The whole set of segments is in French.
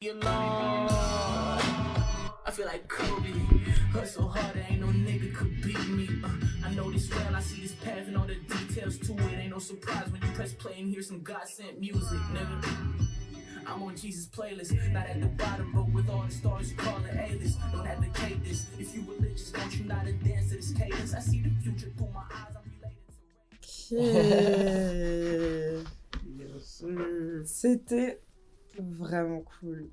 Alone. I feel like Kobe. Hustle hard, ain't no nigga could beat me. I know this well, I see this path and all the details to it. Ain't no surprise when you press play and hear some God sent music, nigga. I'm on Jesus' playlist, not at the bottom, but with all the stars you call it A-list. Don't advocate this. If you religious, don't you not a dance to this cadence? I see the future through my eyes. I'm related to C'était vraiment cool.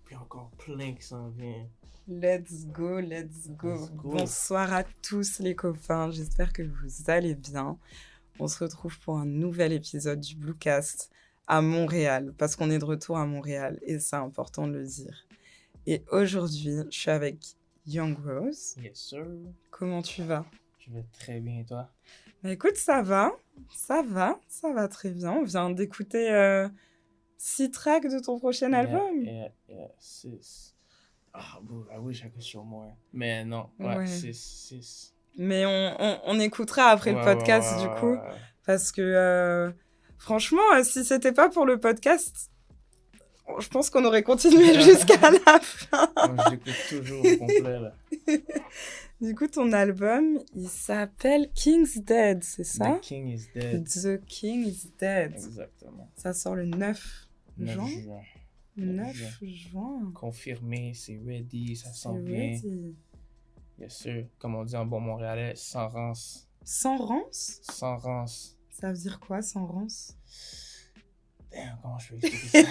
Puis encore plein qui s'en vient. Let's go. Bonsoir à tous les copains, j'espère que vous allez bien. On se retrouve pour un nouvel épisode du Bluecast à Montréal, parce qu'on est de retour à Montréal et c'est important de le dire. Et aujourd'hui, je suis avec Young Rose. Yes, sir. Comment tu vas? Je vais très bien, et toi? Bah écoute, ça va très bien. On vient d'écouter 6 tracks de ton prochain album. Yeah, 6. Ah, I wish I could show more. Mais non, ouais. 6. Mais on écoutera après le podcast, du coup. Ouais. Parce que, franchement, si c'était pas pour le podcast, je pense qu'on aurait continué jusqu'à la fin. Moi, je l'écoute toujours au complet, là. Du coup, ton album, il s'appelle King's Dead, c'est ça? The King is Dead. The King is Dead. Exactement. Ça sort le 9 juin. 9 juin. Confirmé, c'est ready, ça s'en C'est vient. ready. Bien sûr, comme on dit en bon montréalais, sans rance. Sans rance? Sans rance. Ça veut dire quoi, sans rance? Damn, comment je peux expliquer ça?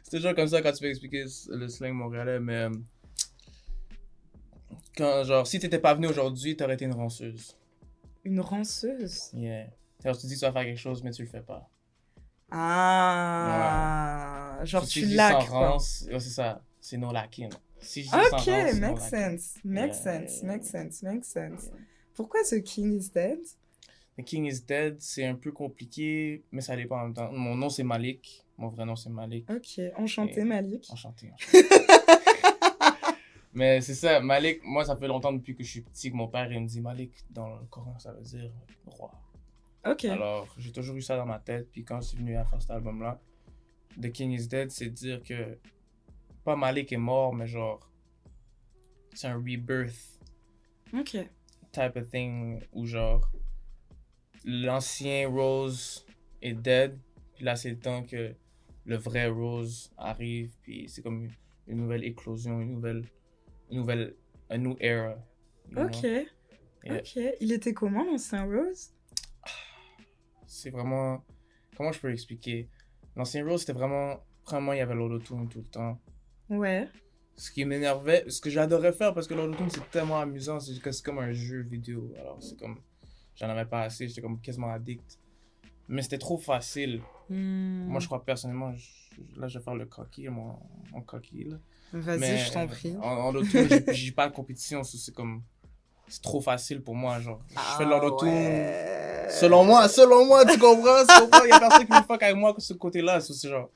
C'est toujours comme ça quand tu veux expliquer le slang montréalais, mais... Quand, genre, si t'étais pas venu aujourd'hui, t'aurais été une ranceuse. Une ranceuse? Yeah. Alors, tu dis que tu vas faire quelque chose, mais tu le fais pas. Ah, ouais. Genre si tu dis laques, sans quoi. rance, c'est ça. C'est no lacking. Si je dis Ok, sans rance, c'est no makes lacking. sense. Makes sense. Pourquoi The King is Dead? The King is Dead, c'est un peu compliqué, mais ça dépend en même temps. Mon nom, c'est Malik. Mon vrai nom, c'est Malik. Ok, enchanté, Et- Malik. Enchanté. Mais c'est ça, Malik, moi, ça fait longtemps depuis que je suis petit que mon père, il me dit Malik, dans le Coran, ça veut dire roi. Ok. Alors, j'ai toujours eu ça dans ma tête, puis quand je suis venu à faire cet album-là, The King is Dead, c'est dire que, pas Malik est mort, mais genre, c'est un rebirth Ok. type of thing, où genre, l'ancien Rose est dead, puis là, c'est le temps que le vrai Rose arrive, puis c'est comme une nouvelle éclosion, a new era. you Ok. know? Yeah. Ok. Il était comment, l'ancien Rose? C'est vraiment... Comment je peux l'expliquer? L'ancien Rose, c'était vraiment... Premièrement, il y avait l'autotune tout le temps. Ouais. Ce qui m'énervait, ce que j'adorais faire, parce que l'autotune, c'est tellement amusant, c'est que c'est comme un jeu vidéo. Alors, c'est comme... J'en avais pas assez, j'étais comme quasiment addict. Mais c'était trop facile. Moi, je crois personnellement... Là, je vais faire le coquille, mon coquille, là. Vas-y, Mais je t'en prie. En autotune, j'ai pas de compétition, c'est comme... C'est trop facile pour moi, genre. Je fais de l'autotune... ouais. Selon moi, tu comprends? Il y a personne qui me fuck avec moi de ce côté-là. C'est genre,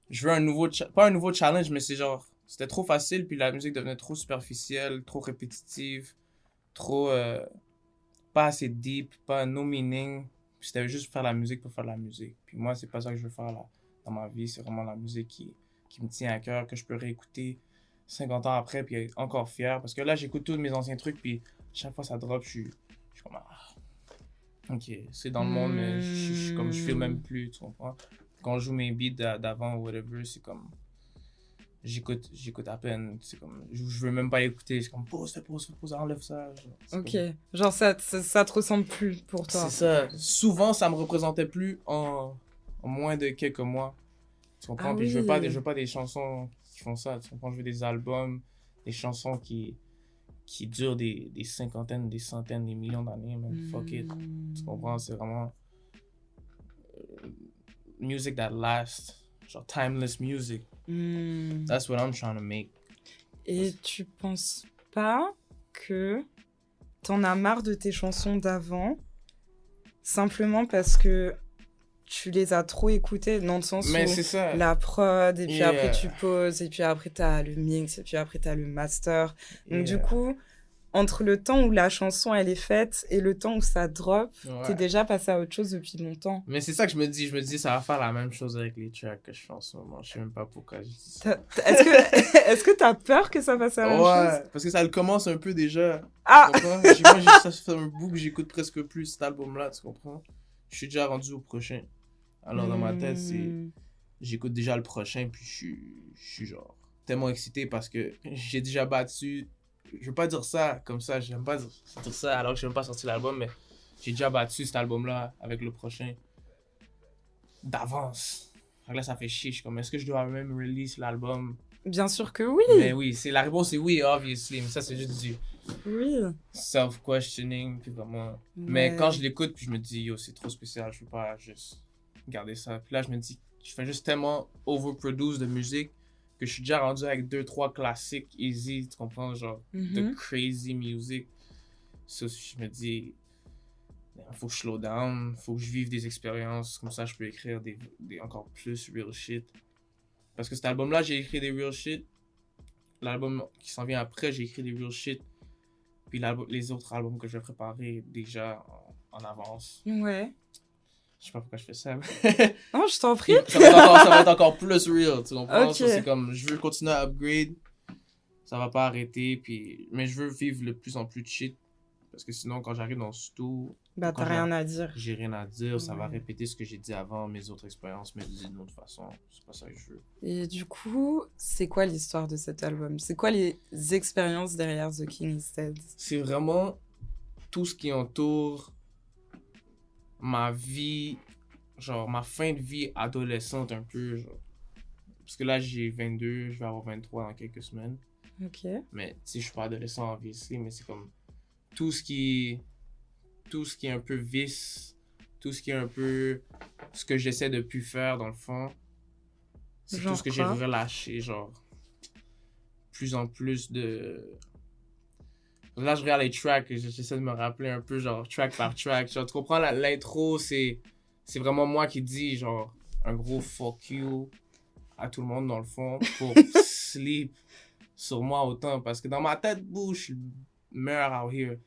je veux un nouveau, pas un nouveau challenge, mais c'est genre, c'était trop facile, puis la musique devenait trop superficielle, trop répétitive, trop, pas assez deep, pas no meaning. Puis c'était juste faire la musique pour faire la musique. Puis moi, c'est pas ça que je veux faire là, dans ma vie. C'est vraiment la musique qui me tient à cœur, que je peux réécouter 50 ans après, puis être encore fier. Parce que là, j'écoute tous mes anciens trucs, puis chaque fois ça drop, je suis comme, ok, c'est dans le monde, mais je feel même plus, tu comprends? Quand je joue mes beats d'avant ou whatever, c'est comme... J'écoute à peine, c'est comme... Je veux même pas écouter, c'est comme pause, enlève ça. Genre, Ok. comme... Genre, ça te ressemble plus pour toi. C'est ça. Souvent, ça me représentait plus en moins de quelques mois. Tu comprends? Ah Puis oui. je veux pas des chansons qui font ça, tu comprends? Je veux des albums, des chansons qui durent des cinquantaines, des centaines, des millions d'années, man. Fuck it. Tu comprends? C'est vraiment music that lasts, genre timeless music. That's what I'm trying to make. Et tu penses pas que t'en as marre de tes chansons d'avant simplement parce que tu les as trop écoutées dans le sens Mais où c'est ça. la prod, et puis Yeah. après tu poses, et puis après t'as le mix, et puis après t'as le master. Donc du coup, entre le temps où la chanson, elle est faite et le temps où ça drop, Ouais. t'es déjà passé à autre chose depuis longtemps. Mais c'est ça que je me dis, ça va faire la même chose avec les tracks que je fais en ce moment. Je sais même pas pourquoi je dis ça. Est-ce que t'as peur que ça fasse la même chose? Ouais, parce que ça le commence un peu déjà. Ah! Tu comprends? Moi, ça fait un bout que j'écoute presque plus cet album-là, tu comprends? Je suis déjà rendu au prochain. Alors, dans ma tête, j'écoute déjà le prochain, puis je suis genre tellement excité parce que j'ai déjà battu. Je veux pas dire ça comme ça, j'aime pas dire ça alors que j'ai même pas sorti l'album, mais j'ai déjà battu cet album-là avec le prochain d'avance. Fait que là, ça fait chier. Je suis comme, est-ce que je dois même release l'album? Bien sûr que oui. Mais oui, la réponse est oui, obviously. Mais ça, c'est juste du Oui. self-questioning. Puis vraiment. Ouais. Mais quand je l'écoute, puis je me dis, yo, c'est trop spécial, je peux pas juste garder ça. Puis là, je me dis, je fais juste tellement overproduce de musique que je suis déjà rendu avec 2-3 classiques easy, tu comprends? Genre, de crazy music. Ça, je me dis, faut que je slow down, faut que je vive des expériences. Comme ça, je peux écrire des encore plus real shit. Parce que cet album-là, j'ai écrit des real shit. L'album qui s'en vient après, j'ai écrit des real shit. Puis les autres albums que je vais préparer déjà en avance. Ouais. Je sais pas pourquoi je fais ça. Non, je t'en prie. Ça va être encore plus real, tu comprends? Ok. Ça, c'est comme, je veux continuer à upgrade. Ça va pas arrêter. Mais je veux vivre de plus en plus de shit. Parce que sinon, quand j'arrive dans le studio, Bah, t'as rien à dire. j'ai rien à dire. Ça va Ouais. répéter ce que j'ai dit avant, mes autres expériences, mais dit d'une autre façon. C'est pas ça que je veux. Et du coup, c'est quoi l'histoire de cet album? C'est quoi les expériences derrière The King is Dead? C'est vraiment tout ce qui entoure ma vie, genre ma fin de vie adolescente un peu. Genre. Parce que là, j'ai 22, je vais avoir 23 dans quelques semaines. Ok. Mais tu sais, je suis pas adolescent, obviously, mais c'est comme tout ce qui est un peu vice, tout ce qui est un peu ce que j'essaie de plus faire dans le fond. C'est Genre tout ce que j'ai quoi? relâché, genre plus en plus de... Là, je regarde les tracks et j'essaie de me rappeler un peu, genre, track par track. Genre, tu comprends, l'intro, c'est vraiment moi qui dis, genre, un gros fuck you à tout le monde, dans le fond, pour sleep sur moi autant. Parce que dans ma tête, bouh, je suis le meilleur out here.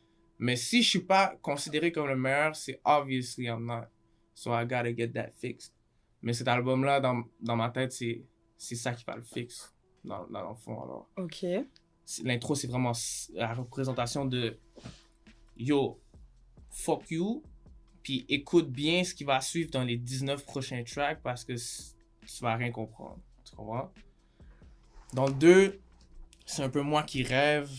Mais si je suis pas considéré comme le meilleur, c'est obviously I'm not. So I gotta get that fixed. Mais cet album-là, dans ma tête, c'est ça qui va le fixer, dans le fond, alors. Ok. L'intro, c'est vraiment la représentation de yo, fuck you, puis écoute bien ce qui va suivre dans les 19 prochains tracks parce que tu vas rien comprendre. Tu comprends? Dans le 2, c'est un peu moi qui rêve.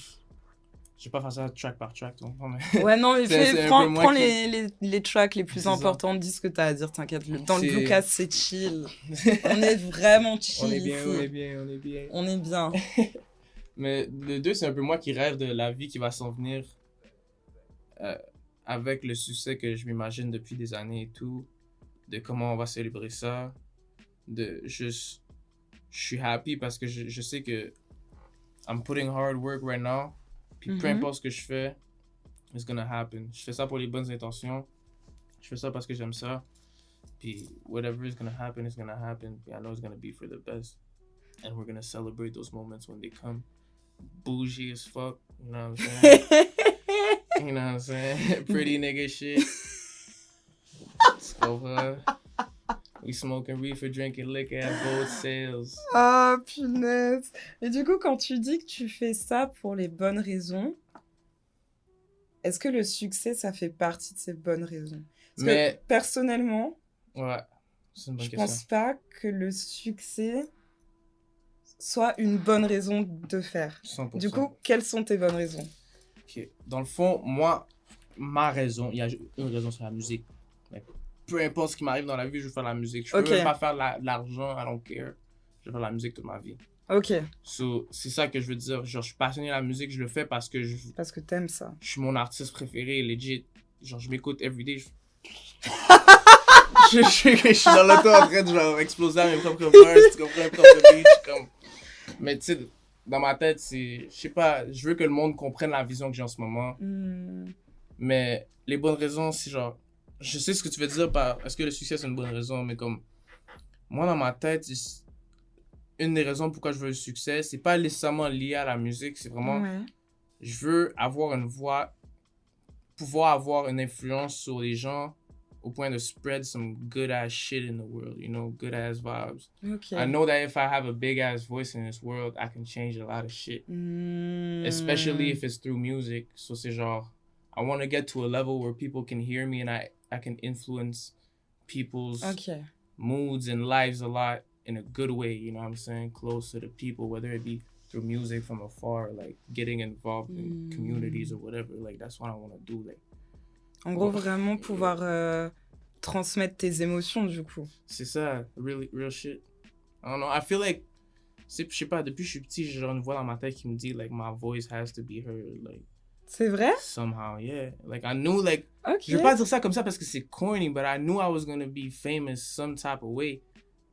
Je vais pas faire ça track par track, tu comprends? Mais Ouais, non, mais c'est un prends peu moi les tracks les plus C'est ça. importants, dis ce que t'as à dire, t'inquiète. Dans le C'est- Bluecast, c'est chill. On est vraiment chill on est bien, ici. on est bien, on est bien. On est bien. Mais le 2, c'est un peu moi qui rêve de la vie qui va s'en venir avec le succès que je m'imagine depuis des années et tout, de comment on va célébrer ça, de juste, je suis happy parce que je sais que I'm putting hard work right now, puis peu importe ce que je fais, it's gonna happen. Je fais ça pour les bonnes intentions, je fais ça parce que j'aime ça, puis whatever is gonna happen, it's gonna happen, puis I know it's gonna be for the best, and we're gonna celebrate those moments when they come. Bougie as fuck, you know what I'm saying? You know what I'm saying? Pretty nigga shit. So, we smoking reefer, drinking liquor at both sales. Ah, punaise. Et du coup, quand tu dis que tu fais ça pour les bonnes raisons, est-ce que le succès, ça fait partie de ces bonnes raisons? Parce Mais, que personnellement, ouais, c'est une bonne je question. pense pas que le succès soit une bonne raison de faire. 100%. Du coup, quelles sont tes bonnes raisons? Ok. Dans le fond, moi, ma raison, il y a une raison sur la musique. Mais peu importe ce qui m'arrive dans la vie, je veux faire la musique. Je peux Ok. même pas faire de l'argent, I don't care. Je veux faire la musique toute ma vie. Ok, So, c'est ça que je veux dire. Genre, je suis passionné de la musique, je le fais parce que je parce que t'aimes ça. suis mon artiste préféré, legit. Genre, je m'écoute everyday. Je suis dans l'auto en train de genre, exploser à mes propres verses, tu comprends, mes propres beats, comme... Mais tu sais, dans ma tête, c'est... Je sais pas, je veux que le monde comprenne la vision que j'ai en ce moment. Mais les bonnes raisons, c'est genre... Je sais ce que tu veux dire par... Est-ce que le succès, c'est une bonne raison? Mais comme... Moi, dans ma tête, une des raisons pourquoi je veux le succès, c'est pas nécessairement lié à la musique, c'est vraiment... Ouais. je veux avoir une voix, pouvoir avoir une influence sur les gens au point de spread some good ass shit in the world, you know, good ass vibes. Ok. I know that if I have a big ass voice in this world, I can change a lot of shit, especially if it's through music. So c'est genre, I want to get to a level where people can hear me and I can influence people's Ok. moods and lives a lot in a good way, you know what I'm saying? Close to the people, whether it be through music from afar, like getting involved in communities or whatever. Like that's what I want to do. Like, En gros, vraiment pouvoir transmettre tes émotions, du coup. c'est ça, real shit. I don't know, I feel like, je sais pas, depuis que je suis petit, j'ai genre une voix dans ma tête qui me dit, like, my voice has to be heard, like, C'est vrai? somehow, yeah. Like, I knew, like, Ok. je vais pas dire ça comme ça parce que c'est corny, but I knew I was gonna be famous some type of way.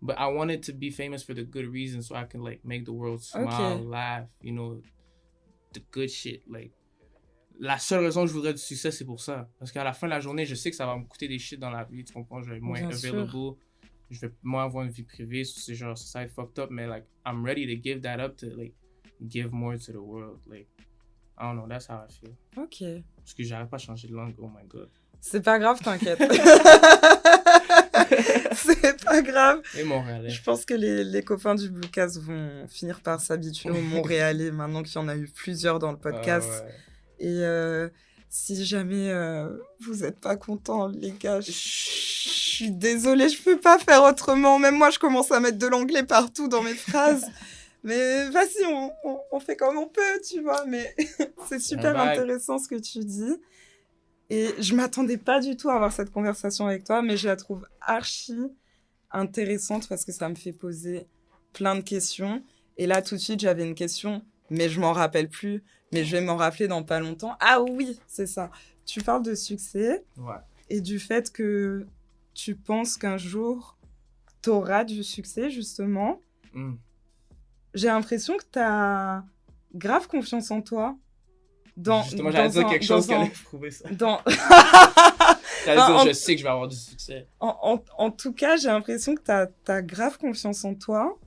But I wanted to be famous for the good reason so I can, like, make the world smile, laugh, you know, the good shit, like. La seule raison que je voudrais du succès, c'est pour ça. Parce qu'à la fin de la journée, je sais que ça va me coûter des shit dans la vie, tu comprends? Je vais être moins Bien available. sûr. Je vais moins avoir une vie privée, c'est genre, ça va être fucked up, mais, like, I'm ready to give that up to, like, give more to the world. Like, I don't know, that's how I feel. Ok. Parce que j'arrive pas à changer de langue, oh my god. C'est pas grave, t'inquiète. C'est pas grave. Et Montréalais. Je pense que les copains du Bluecast vont finir par s'habituer au Montréalais maintenant qu'il y en a eu plusieurs dans le podcast. Ouais. Et si jamais vous n'êtes pas contents, les gars, je suis désolée, je peux pas faire autrement. Même moi, je commence à mettre de l'anglais partout dans mes phrases. Mais vas-y, on fait comme on peut, tu vois. Mais c'est super Bye. intéressant ce que tu dis. Et je m'attendais pas du tout à avoir cette conversation avec toi, mais je la trouve archi intéressante parce que ça me fait poser plein de questions. Et là, tout de suite, j'avais une question, mais je m'en rappelle plus. Mais je vais m'en rappeler dans pas longtemps. Ah oui, c'est ça. Tu parles de succès Ouais. et du fait que tu penses qu'un jour, t'auras du succès, justement. Mm. J'ai l'impression que t'as grave confiance en toi. Justement, j'allais dire quelque chose qui allait prouver ça. J'allais dire, je sais que je vais avoir du succès. En tout cas, j'ai l'impression que t'as grave confiance en toi.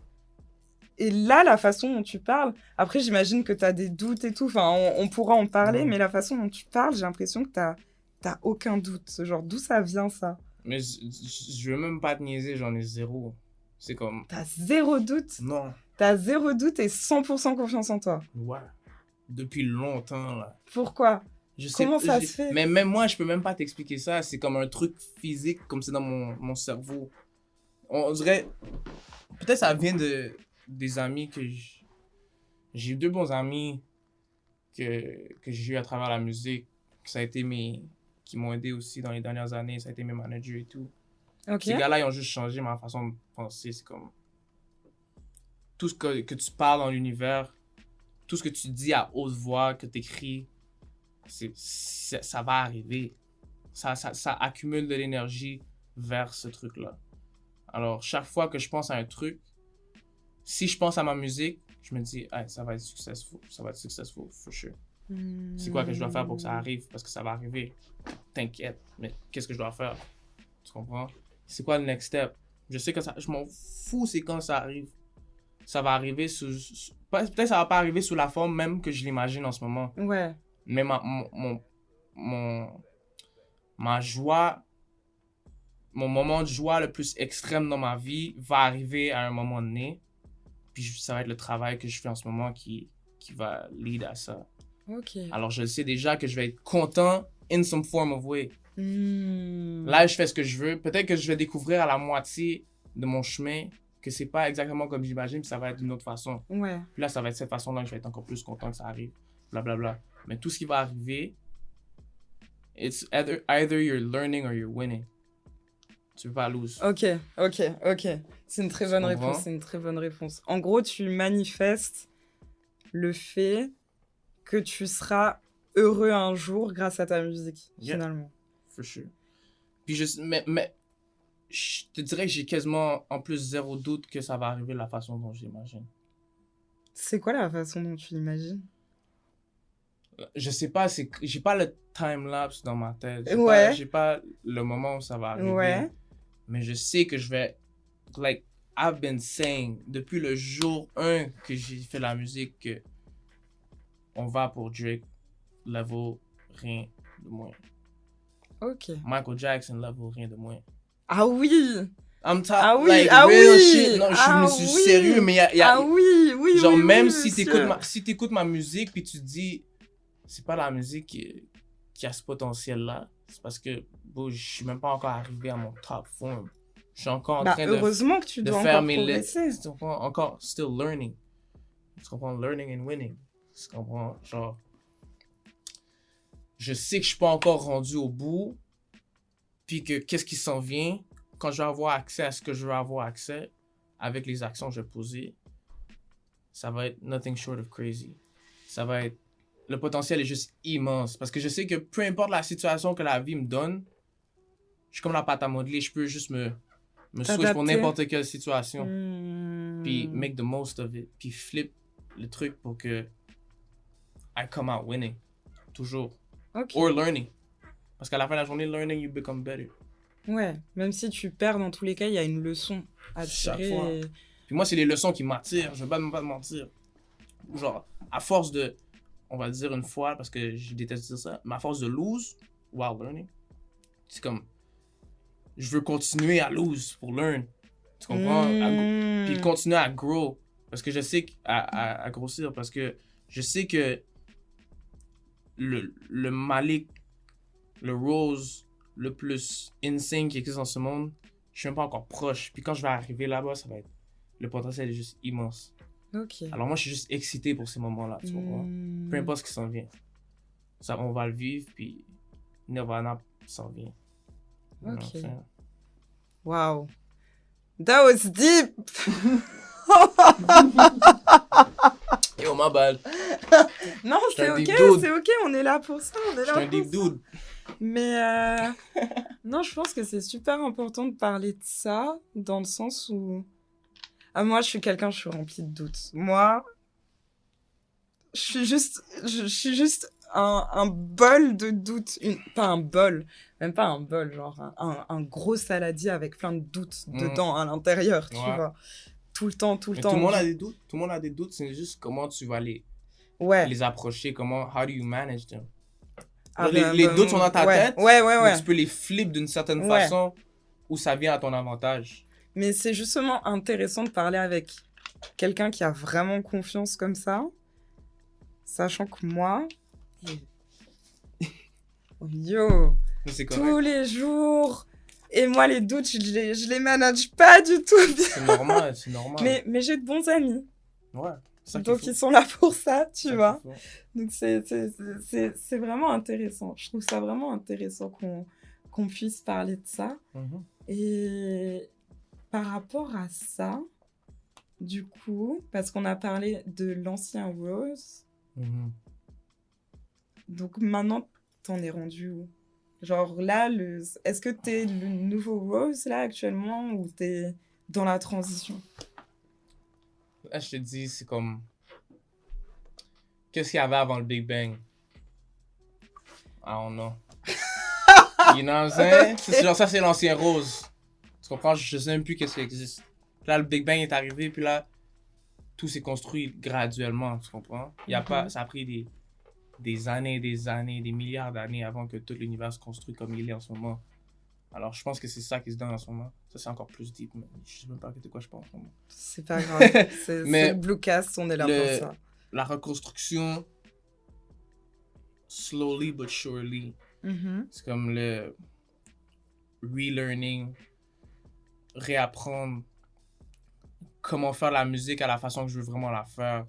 Et là, la façon dont tu parles, après, j'imagine que t'as des doutes et tout. Enfin, on pourra en parler, mais la façon dont tu parles, j'ai l'impression que t'as aucun doute. Genre, d'où ça vient, ça? Mais je veux même pas te niaiser, j'en ai zéro. C'est comme... T'as zéro doute? Non. T'as zéro doute et 100% confiance en toi. Ouais. Depuis longtemps, là. Pourquoi? Comment ça se fait? Mais même moi, je peux même pas t'expliquer ça. C'est comme un truc physique, comme c'est dans mon cerveau. On dirait... Peut-être ça vient des amis que j'ai eu 2 bons amis que j'ai eu à travers la musique. Ça a été qui m'ont aidé aussi dans les dernières années. Ça a été mes managers et tout. Ok. Ces gars-là, ils ont juste changé ma façon de penser. C'est comme... Tout ce que tu parles dans l'univers, tout ce que tu dis à haute voix, que tu écris, ça va arriver. Ça accumule de l'énergie vers ce truc-là. Alors, chaque fois que je pense à un truc, si je pense à ma musique, je me dis, hey, ça va être successful, for sure. C'est quoi que je dois faire pour que ça arrive? Parce que ça va arriver. T'inquiète, mais qu'est-ce que je dois faire? Tu comprends? C'est quoi le next step? Je sais que je m'en fous, c'est quand ça arrive. Ça va arriver peut-être ça va pas arriver sous la forme même que je l'imagine en ce moment. Ouais. Mais ma joie, mon moment de joie le plus extrême dans ma vie va arriver à un moment donné. Puis ça va être le travail que je fais en ce moment qui va lead à ça. Ok. Alors je sais déjà que je vais être content in some form of way. Là, je fais ce que je veux. Peut-être que je vais découvrir à la moitié de mon chemin que c'est pas exactement comme j'imagine, puis ça va être d'une autre façon. Ouais. Puis là, ça va être cette façon-là que je vais être encore plus content que ça arrive. Blablabla. Mais tout ce qui va arriver, it's either you're learning or you're winning. Tu peux pas lose. Ok. C'est une très bonne réponse. En gros, tu manifestes le fait que tu seras heureux un jour grâce à ta musique, finalement. For sure. Puis mais je te dirais que j'ai quasiment en plus 0 doute que ça va arriver de la façon dont je l'imagine. C'est quoi la façon dont tu l'imagines? Je sais pas, j'ai pas le time-lapse dans ma tête. J'ai pas le moment où ça va arriver. Ouais. Mais je sais que je vais... Like, I've been saying, depuis le jour 1 que j'ai fait la musique, que on va pour Drake. level, rien de moins. Ok. Michael Jackson level, rien de moins. Ah oui! Ah oui, like, ah real oui! shit. Non, Ah je me suis oui! sérieux, mais il y a Ah oui, oui, genre, oui, même oui, si monsieur. t'écoutes ma musique, puis tu te dis, c'est pas la musique qui a ce potentiel-là, c'est parce que, bon, je suis même pas encore arrivé à mon top form. Je suis encore en Bah, train heureusement que tu de dois faire encore mes progresser. lettres. Tu comprends? Encore, still learning. Tu comprends? Learning and winning. Tu comprends? Genre, je sais que je suis pas encore rendu au bout, puis que qu'est-ce qui s'en vient, quand je vais avoir accès à ce que je veux avoir accès, avec les actions que je vais poser, ça va être nothing short of crazy. Ça va être... Le potentiel est juste immense. Parce que je sais que peu importe la situation que la vie me donne, je suis comme la pâte à modeler, je peux juste me switch pour T'adapter. n'importe quelle situation. Puis Hmm. make the most of it. Puis flip le truc pour que I come out winning. Toujours. Ok. Or learning. Parce qu'à la fin de la journée, learning, you become better. Ouais, même si tu perds, dans tous les cas, il y a une leçon à Chaque tirer. fois. Puis moi, c'est les leçons qui m'attirent. Je vais pas me mentir. Genre, à force de... On va dire une fois, parce que je déteste dire ça, mais à force de lose while learning, c'est comme... Je veux continuer à lose pour learn. Tu comprends? Puis continuer à grow. Parce que je sais à grossir. Parce que je sais que le Malik, le Rose, le plus insane qui existe dans ce monde, je suis même pas encore proche. Puis quand je vais arriver là-bas, ça va être... Le potentiel est juste immense. Ok. Alors moi, je suis juste excité pour ces moments-là, tu comprends? Peu importe ce qui s'en vient. Ça, on va le vivre, puis Nirvana s'en vient. Ok. You know Wow. That was deep! Yo, ma balle. Non, J'suis c'est un ok, deep dude. c'est ok, on est là pour ça, on est Je là suis un pour deep ça. dude. Mais non, je pense que c'est super important de parler de ça, dans le sens où... Ah, moi, je suis rempli de doutes. Moi, je suis juste un bol de doutes. Pas un bol, même pas un bol, genre un gros saladier avec plein de doutes dedans, à l'intérieur, tu Ouais. vois. Tout le temps. Mais tout le monde a des doutes. Tout le monde a des doutes. C'est juste comment tu vas Ouais. les approcher. Comment, how do you manage them? Ah, Les doutes sont dans ta tête. Ouais. Mais tu peux les flip d'une certaine Ouais. façon où ça vient à ton avantage. Mais c'est justement intéressant de parler avec quelqu'un qui a vraiment confiance comme ça, sachant que moi, yo, Mais c'est tous correct. les jours, et moi les doutes, je les manage pas du tout bien. C'est normal, c'est normal. Mais j'ai de bons amis, Ouais. C'est ça qu'il donc faut. ils sont là pour ça, C'est tu ça vois. qu'il faut. Donc c'est vraiment intéressant. Je trouve ça vraiment intéressant qu'on puisse parler de ça. Mhm. Et par rapport à ça, du coup, parce qu'on a parlé de l'ancien Rose, Mhm. donc maintenant, t'en es rendu où? Genre là, est-ce que t'es le nouveau Rose là actuellement ou t'es dans la transition? Là, je te dis, c'est comme... Qu'est-ce qu'il y avait avant le Big Bang? I don't know. You know what I'm saying? C'est genre, ça, c'est l'ancien Rose. Tu comprends? Je sais même plus qu'est-ce qui existe. Là, le Big Bang est arrivé, puis là, tout s'est construit graduellement, tu comprends? Il y a pas... Ça a pris des années, des milliards d'années avant que tout l'univers se construise comme il est en ce moment. Alors, je pense que c'est ça qui se donne en ce moment. Ça, c'est encore plus deep, mais je sais même pas de quoi je pense en ce moment. C'est pas grave, c'est Mais le Bluecast, on est là pour ça. La reconstruction, slowly but surely, Mhm. c'est comme le relearning, réapprendre comment faire la musique à la façon que je veux vraiment la faire.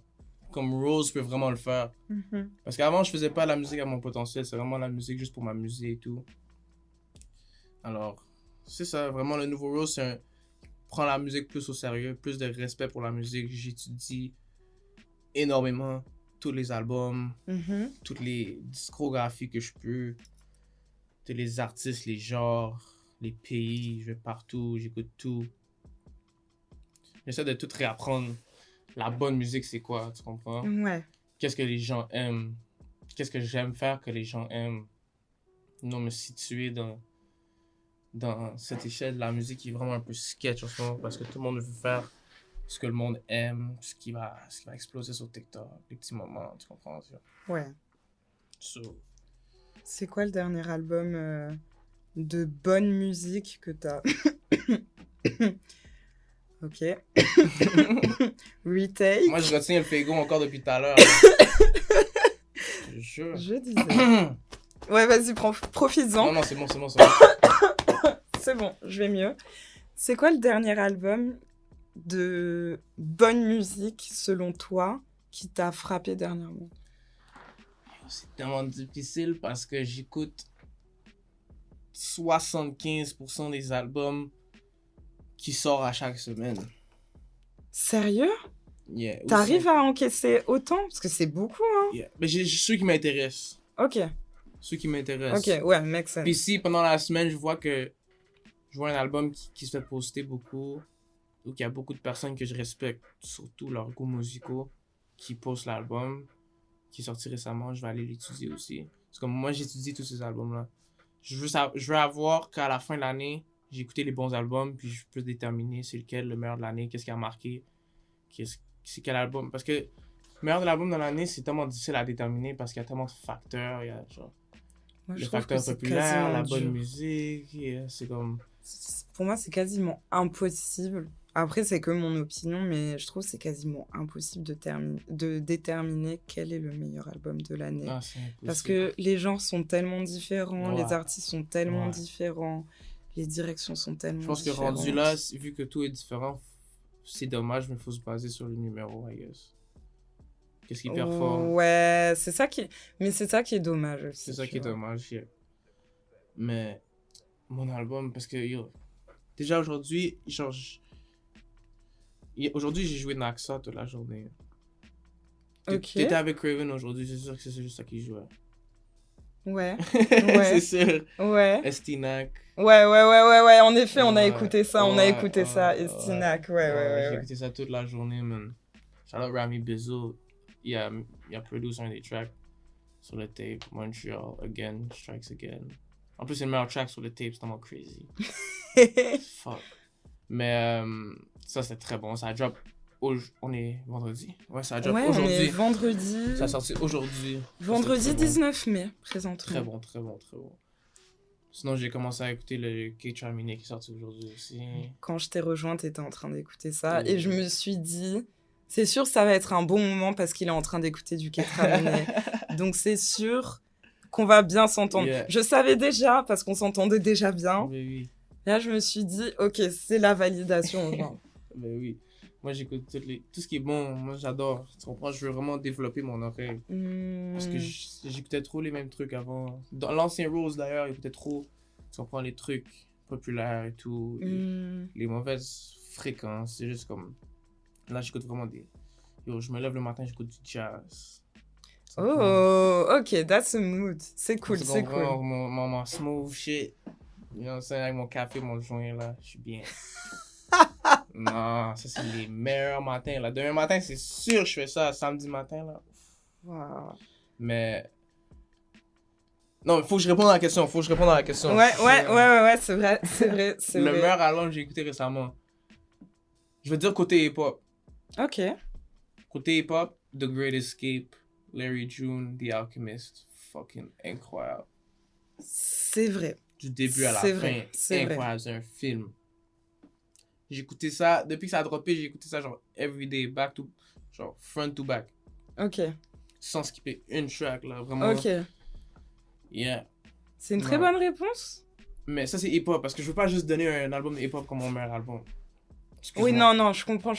Comme Rose peut vraiment le faire. Mhm. Parce qu'avant, je faisais pas la musique à mon potentiel, c'est vraiment la musique juste pour m'amuser et tout. Alors, c'est ça, vraiment le nouveau Rose, c'est prendre la musique plus au sérieux, plus de respect pour la musique. J'étudie énormément tous les albums, Mhm. toutes les discographies que je peux, tous les artistes, les genres, les pays, je vais partout, j'écoute tout. J'essaie de tout réapprendre. La bonne musique, c'est quoi, tu comprends? Ouais. Qu'est-ce que les gens aiment? Qu'est-ce que j'aime faire que les gens aiment? Non, me situer dans cette échelle de la musique qui est vraiment un peu sketch en ce moment parce que tout le monde veut faire ce que le monde aime, ce qui va exploser sur TikTok, les petits moments, tu comprends? Ouais. So, C'est quoi le dernier album de bonne musique que t'as Ok. Retake. moi, je retiens le Fego encore depuis tout à l'heure. Je te jure. Je disais. Ouais, vas-y, profites-en. Non, c'est bon. C'est bon, je vais mieux. C'est quoi le dernier album de bonne musique, selon toi, qui t'a frappé dernièrement? C'est tellement difficile parce que j'écoute 75% des albums qui sortent à chaque semaine. Sérieux? Yeah. T'arrives à encaisser autant? Parce que c'est beaucoup, hein? Yeah. Mais j'ai ceux qui m'intéressent. Ok, Ceux qui m'intéressent. ok, ouais, make sense. Puis si pendant la semaine, je vois un album qui se fait poster beaucoup, ou qu'il y a beaucoup de personnes que je respecte, surtout leurs goûts musicaux, qui postent l'album, qui est sorti récemment, je vais aller l'étudier aussi. Parce que moi, j'étudie tous ces albums-là. Je veux avoir qu'à la fin de l'année, j'ai écouté les bons albums, puis je peux déterminer c'est lequel le meilleur de l'année, qu'est-ce qui a marqué, c'est quel album. Parce que le meilleur de l'album dans l'année, c'est tellement difficile à déterminer parce qu'il y a tellement de facteurs. Il y a genre Moi, je le trouve facteur que c'est populaire, quasiment la bonne dur. musique, c'est comme... Pour moi, c'est quasiment impossible. Après, c'est que mon opinion, mais je trouve que c'est quasiment impossible de déterminer quel est le meilleur album de l'année. Ah, c'est impossible. Parce que les genres sont tellement différents, Ouais. les artistes sont tellement Ouais. différents, les directions sont tellement Je pense que différentes. rendu là, vu que tout est différent, c'est dommage, mais il faut se baser sur le numéro, I guess. Qu'est-ce qui performe? Ouais, c'est ça qui... Mais c'est ça qui est dommage aussi. C'est ça tu qui est vois. dommage, yeah. Mais mon album, parce que déjà aujourd'hui, aujourd'hui j'ai joué Naxa toute la journée. Ok. T'étais avec Craven aujourd'hui, c'est sûr que c'est juste ça qu'il jouait. Ouais, C'est sûr. ouais. Estinac. Ouais, en effet, on a Ouais, écouté ça, Estinac, J'ai ouais. écouté ça toute la journée, man. Shout out Rami Bizzo. Il a produit un des tracks sur le tape. Montreal, Again, Strikes Again. En plus, c'est le meilleur track sur le tape, c'est tellement crazy. Fuck. Mais ça, c'est très bon. Ça a drop. On est vendredi. Ouais, ça a drop Ouais, on aujourd'hui. est vendredi. Ça a sorti aujourd'hui. Vendredi Ça, c'est très 19 mai, présentement. Très bon. Sinon, j'ai commencé à écouter le K-Tramine qui est sorti aujourd'hui aussi. Quand je t'ai rejoint, t'étais en train d'écouter ça. Ouais. Et je me suis dit, c'est sûr, ça va être un bon moment parce qu'il est en train d'écouter du Ketraminé. Donc c'est sûr qu'on va bien s'entendre. Yeah. Je savais déjà, parce qu'on s'entendait déjà bien. Mais oui. Là, je me suis dit, ok, c'est la validation. Genre. Mais oui. Moi, j'écoute tout ce qui est bon. Moi, j'adore. Tu comprends? Je veux vraiment développer mon oreille. Parce que j'écoutais trop les mêmes trucs avant. Dans l'ancien Rose, d'ailleurs, j'écoutais trop. Tu comprends? Les trucs populaires et tout. Les mauvaises fréquences. C'est juste comme... Là, j'écoute vraiment des... Yo, je me lève le matin, j'écoute du jazz. Oh, ok, that's a mood. C'est cool, Tu c'est comprends? cool. Mon smooth shit. You know what I'm saying? Avec mon café, mon joint, là, je suis bien. Non, ça, c'est les meilleurs matins, là. Demain matin, c'est sûr, je fais ça. Samedi matin, là. Wow. Mais... Non, il faut que je réponde à la question. Ouais, c'est vrai. Le meilleur album que j'ai écouté récemment. Je veux dire côté hip-hop. Ok. Côté hip-hop, The Great Escape, Larry June, The Alchemist. Fucking incroyable. C'est vrai. Du début à la C'est fin. vrai, c'est vrai. Incroyable, c'est un film. J'ai écouté ça, depuis que ça a droppé, j'ai écouté ça genre everyday, genre front to back. Ok. Sans skipper une track, là, vraiment. Ok. Yeah. C'est une très Non. bonne réponse. Mais ça, c'est hip-hop, parce que je veux pas juste donner un album de hip-hop comme mon meilleur album. Excuse-moi. Oui, non, je comprends.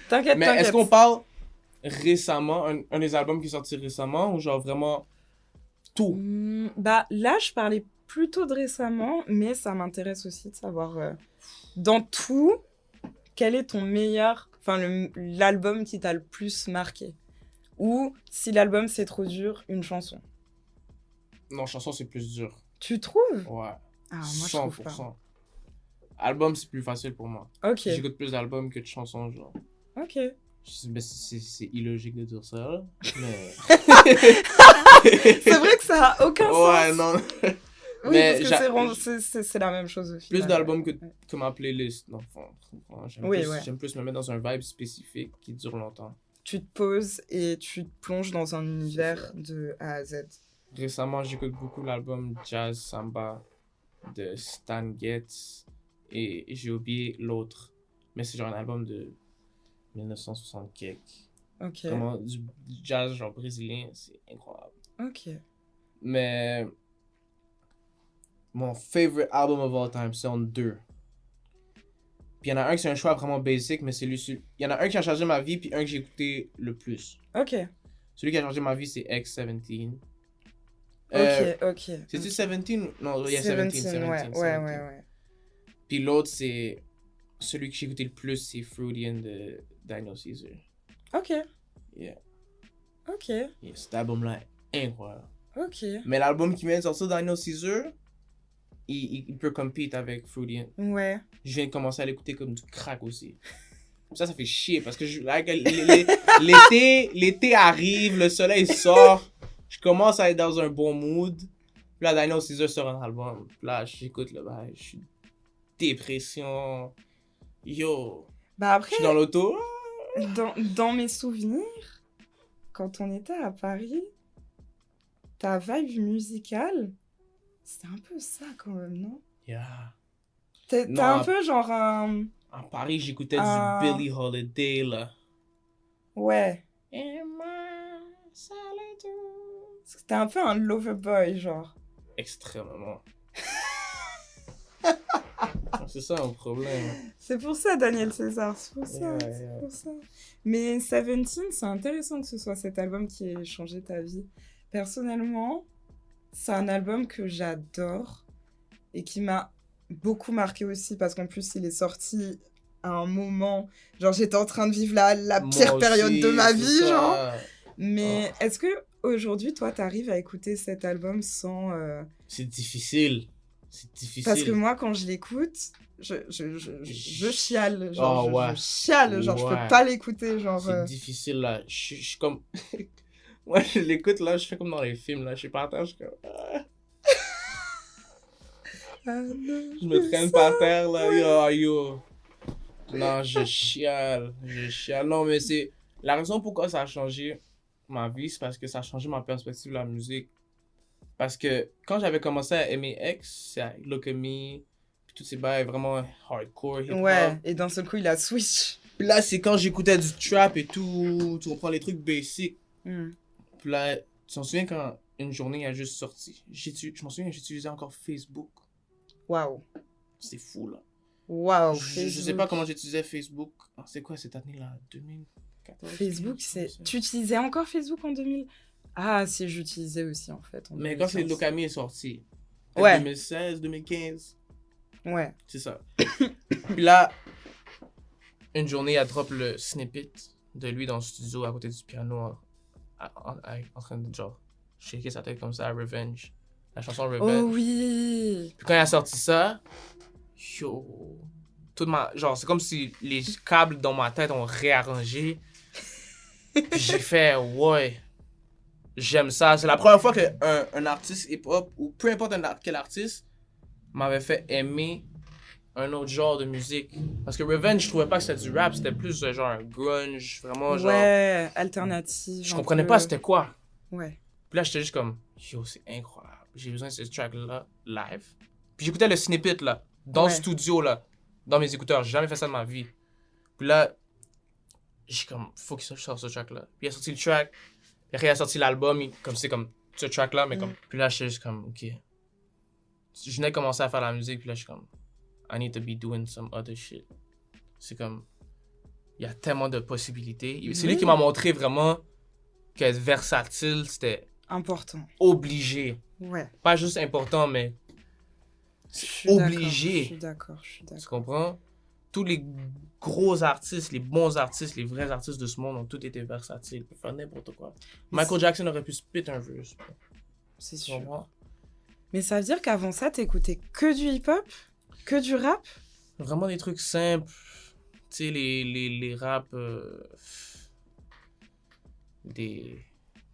T'inquiète, Mais est-ce qu'on parle récemment, un des albums qui est sorti récemment, ou genre vraiment tout? Bah, là, je parlais plutôt de récemment, mais ça m'intéresse aussi de savoir, dans tout, quel est ton meilleur... Enfin, l'album qui t'a le plus marqué. Ou, si l'album, c'est trop dur, une chanson. Non, chanson, c'est plus dur. Tu trouves? Ouais. Ah, moi, je trouve pas. 100%. Album, c'est plus facile pour moi. Ok, J'écoute plus d'albums que de chansons, genre. ok. Ben, c'est illogique de dire ça, là. Mais... C'est vrai que ça a aucun sens. Ouais, non. Oui, Mais parce que c'est la même chose au final. Plus d'albums que ma playlist, dans le fond. J'aime Oui, plus, ouais. j'aime plus me mettre dans un vibe spécifique qui dure longtemps. Tu te poses et tu te plonges dans un univers de A à Z. Récemment, j'écoute beaucoup l'album Jazz Samba de Stan Getz et j'ai oublié l'autre. Mais c'est genre un album de 1960 quelques. Ok. Vraiment du jazz genre brésilien, c'est incroyable. Ok. Mais mon favorite album of all time, c'est en deux. Puis il y en a un qui c'est un choix vraiment basic, mais c'est lui. Il y en a un qui a changé ma vie, puis un que j'ai écouté le plus. Ok. Celui qui a changé ma vie, c'est X17. Ok. C'est-tu 17? Non, il y a 17. Ouais. Puis l'autre, c'est celui que j'ai écouté le plus, c'est Fruitian de Daniel Caesar. Ok. Yeah. Ok. Yeah, cet album-là est incroyable. Ok. Mais l'album qui vient de sortir, Daniel Caesar, il peut compete avec Fruitian. Ouais. Je viens de commencer à l'écouter comme du crack aussi. Ça fait chier parce que l'été arrive, le soleil sort, je commence à être dans un bon mood. Puis là, Daniel Caesar sort un album. Puis là, j'écoute le bail, je suis dépression. Yo, Bah je après, suis dans l'auto. dans mes souvenirs, quand on était à Paris, ta vibe musicale, c'était un peu ça quand même, non? Yeah. T'as Non, un peu genre un... À Paris, j'écoutais Ah. du Billie Holiday, là. Ouais. In my solitude. C'était un peu un lover boy, genre. Extrêmement. C'est ça mon problème. C'est pour ça, Daniel César, c'est pour ça, Ouais, c'est ouais. pour ça. Mais 17, c'est intéressant que ce soit cet album qui ait changé ta vie. Personnellement, c'est un album que j'adore et qui m'a beaucoup marqué aussi parce qu'en plus, il est sorti à un moment... Genre, j'étais en train de vivre la pire Moi période aussi, de ma c'est vie, ça. genre. Mais Oh. est-ce que aujourd'hui, toi, t'arrives à écouter cet album sans... C'est difficile. C'est difficile. Parce que moi, quand je l'écoute, je chiale. Genre, Oh, ouais. je chiale. Genre, je Ouais. peux pas l'écouter. Genre, C'est difficile, là. Je suis comme... Moi, je l'écoute, là, je fais comme dans les films, là. Je suis par terre, je suis comme... Ah. Je me traîne par terre, là. Yo. Non, je chiale. Non, mais c'est... La raison pourquoi ça a changé ma vie, c'est parce que ça a changé ma perspective de la musique. Parce que quand j'avais commencé à aimer X, c'est Look at Me, puis tous ces bails vraiment hardcore, hip-hop. Ouais, et d'un seul coup, il a switch. Puis là, c'est quand j'écoutais du trap et tout, tu comprends les trucs basiques. Hmm. Puis là, tu t'en souviens quand une journée a juste sorti? Je m'en souviens, j'utilisais encore Facebook. Waouh. C'est fou, là. Waouh. Je sais pas comment j'utilisais Facebook. Ah, c'est quoi cette année-là? 2014? Facebook, 15, c'est... je sais. Tu utilisais encore Facebook en 2000? Ah, si, j'utilisais aussi, en fait. En Mais quand c'est 2015. Look at Me est sorti, Ouais. 2016, 2015, Ouais. c'est ça. Puis là, une journée, elle drop le snippet de lui dans le studio à côté du piano en train de genre shaker sa tête comme ça à Revenge. La chanson Revenge. Oh oui. Puis quand il a sorti ça, yo, genre c'est comme si les câbles dans ma tête ont réarrangé. Puis j'ai fait ouais, j'aime ça. C'est la première fois qu'un artiste hip-hop ou peu importe quel artiste m'avait fait aimer un autre genre de musique. Parce que Revenge, je trouvais pas que c'était du rap, c'était plus genre un grunge, vraiment genre. Ouais, alternative. Je un comprenais peu. pas c'était quoi. Ouais. Puis là, j'étais juste comme, yo, c'est incroyable. J'ai besoin de ce track-là live. Puis j'écoutais le snippet, là, dans le Ouais. studio, là, dans mes écouteurs. J'ai jamais fait ça de ma vie. Puis là, j'ai comme, faut que je sorte ce track-là. Puis il a sorti le track. Puis après, il a sorti l'album, comme c'est comme ce track-là, mais comme. Puis là, j'étais juste comme, ok. Je venais de commencer à faire la musique, puis là, je suis comme, I need to be doing some other shit. C'est comme, il y a tellement de possibilités. C'est lui qui m'a montré vraiment qu'être versatile, c'était Important. obligé. Ouais. Pas juste important, mais Je suis obligé. Je suis d'accord. Tu comprends? Tous les gros artistes, les bons artistes, les vrais artistes de ce monde ont tous été versatiles. Ils peuvent faire n'importe quoi. Michael Jackson aurait pu spit un verse. C'est Tu sûr. comprends? Mais ça veut dire qu'avant ça, t'écoutais que du hip-hop? Que du rap? Vraiment des trucs simples. Tu sais, les raps...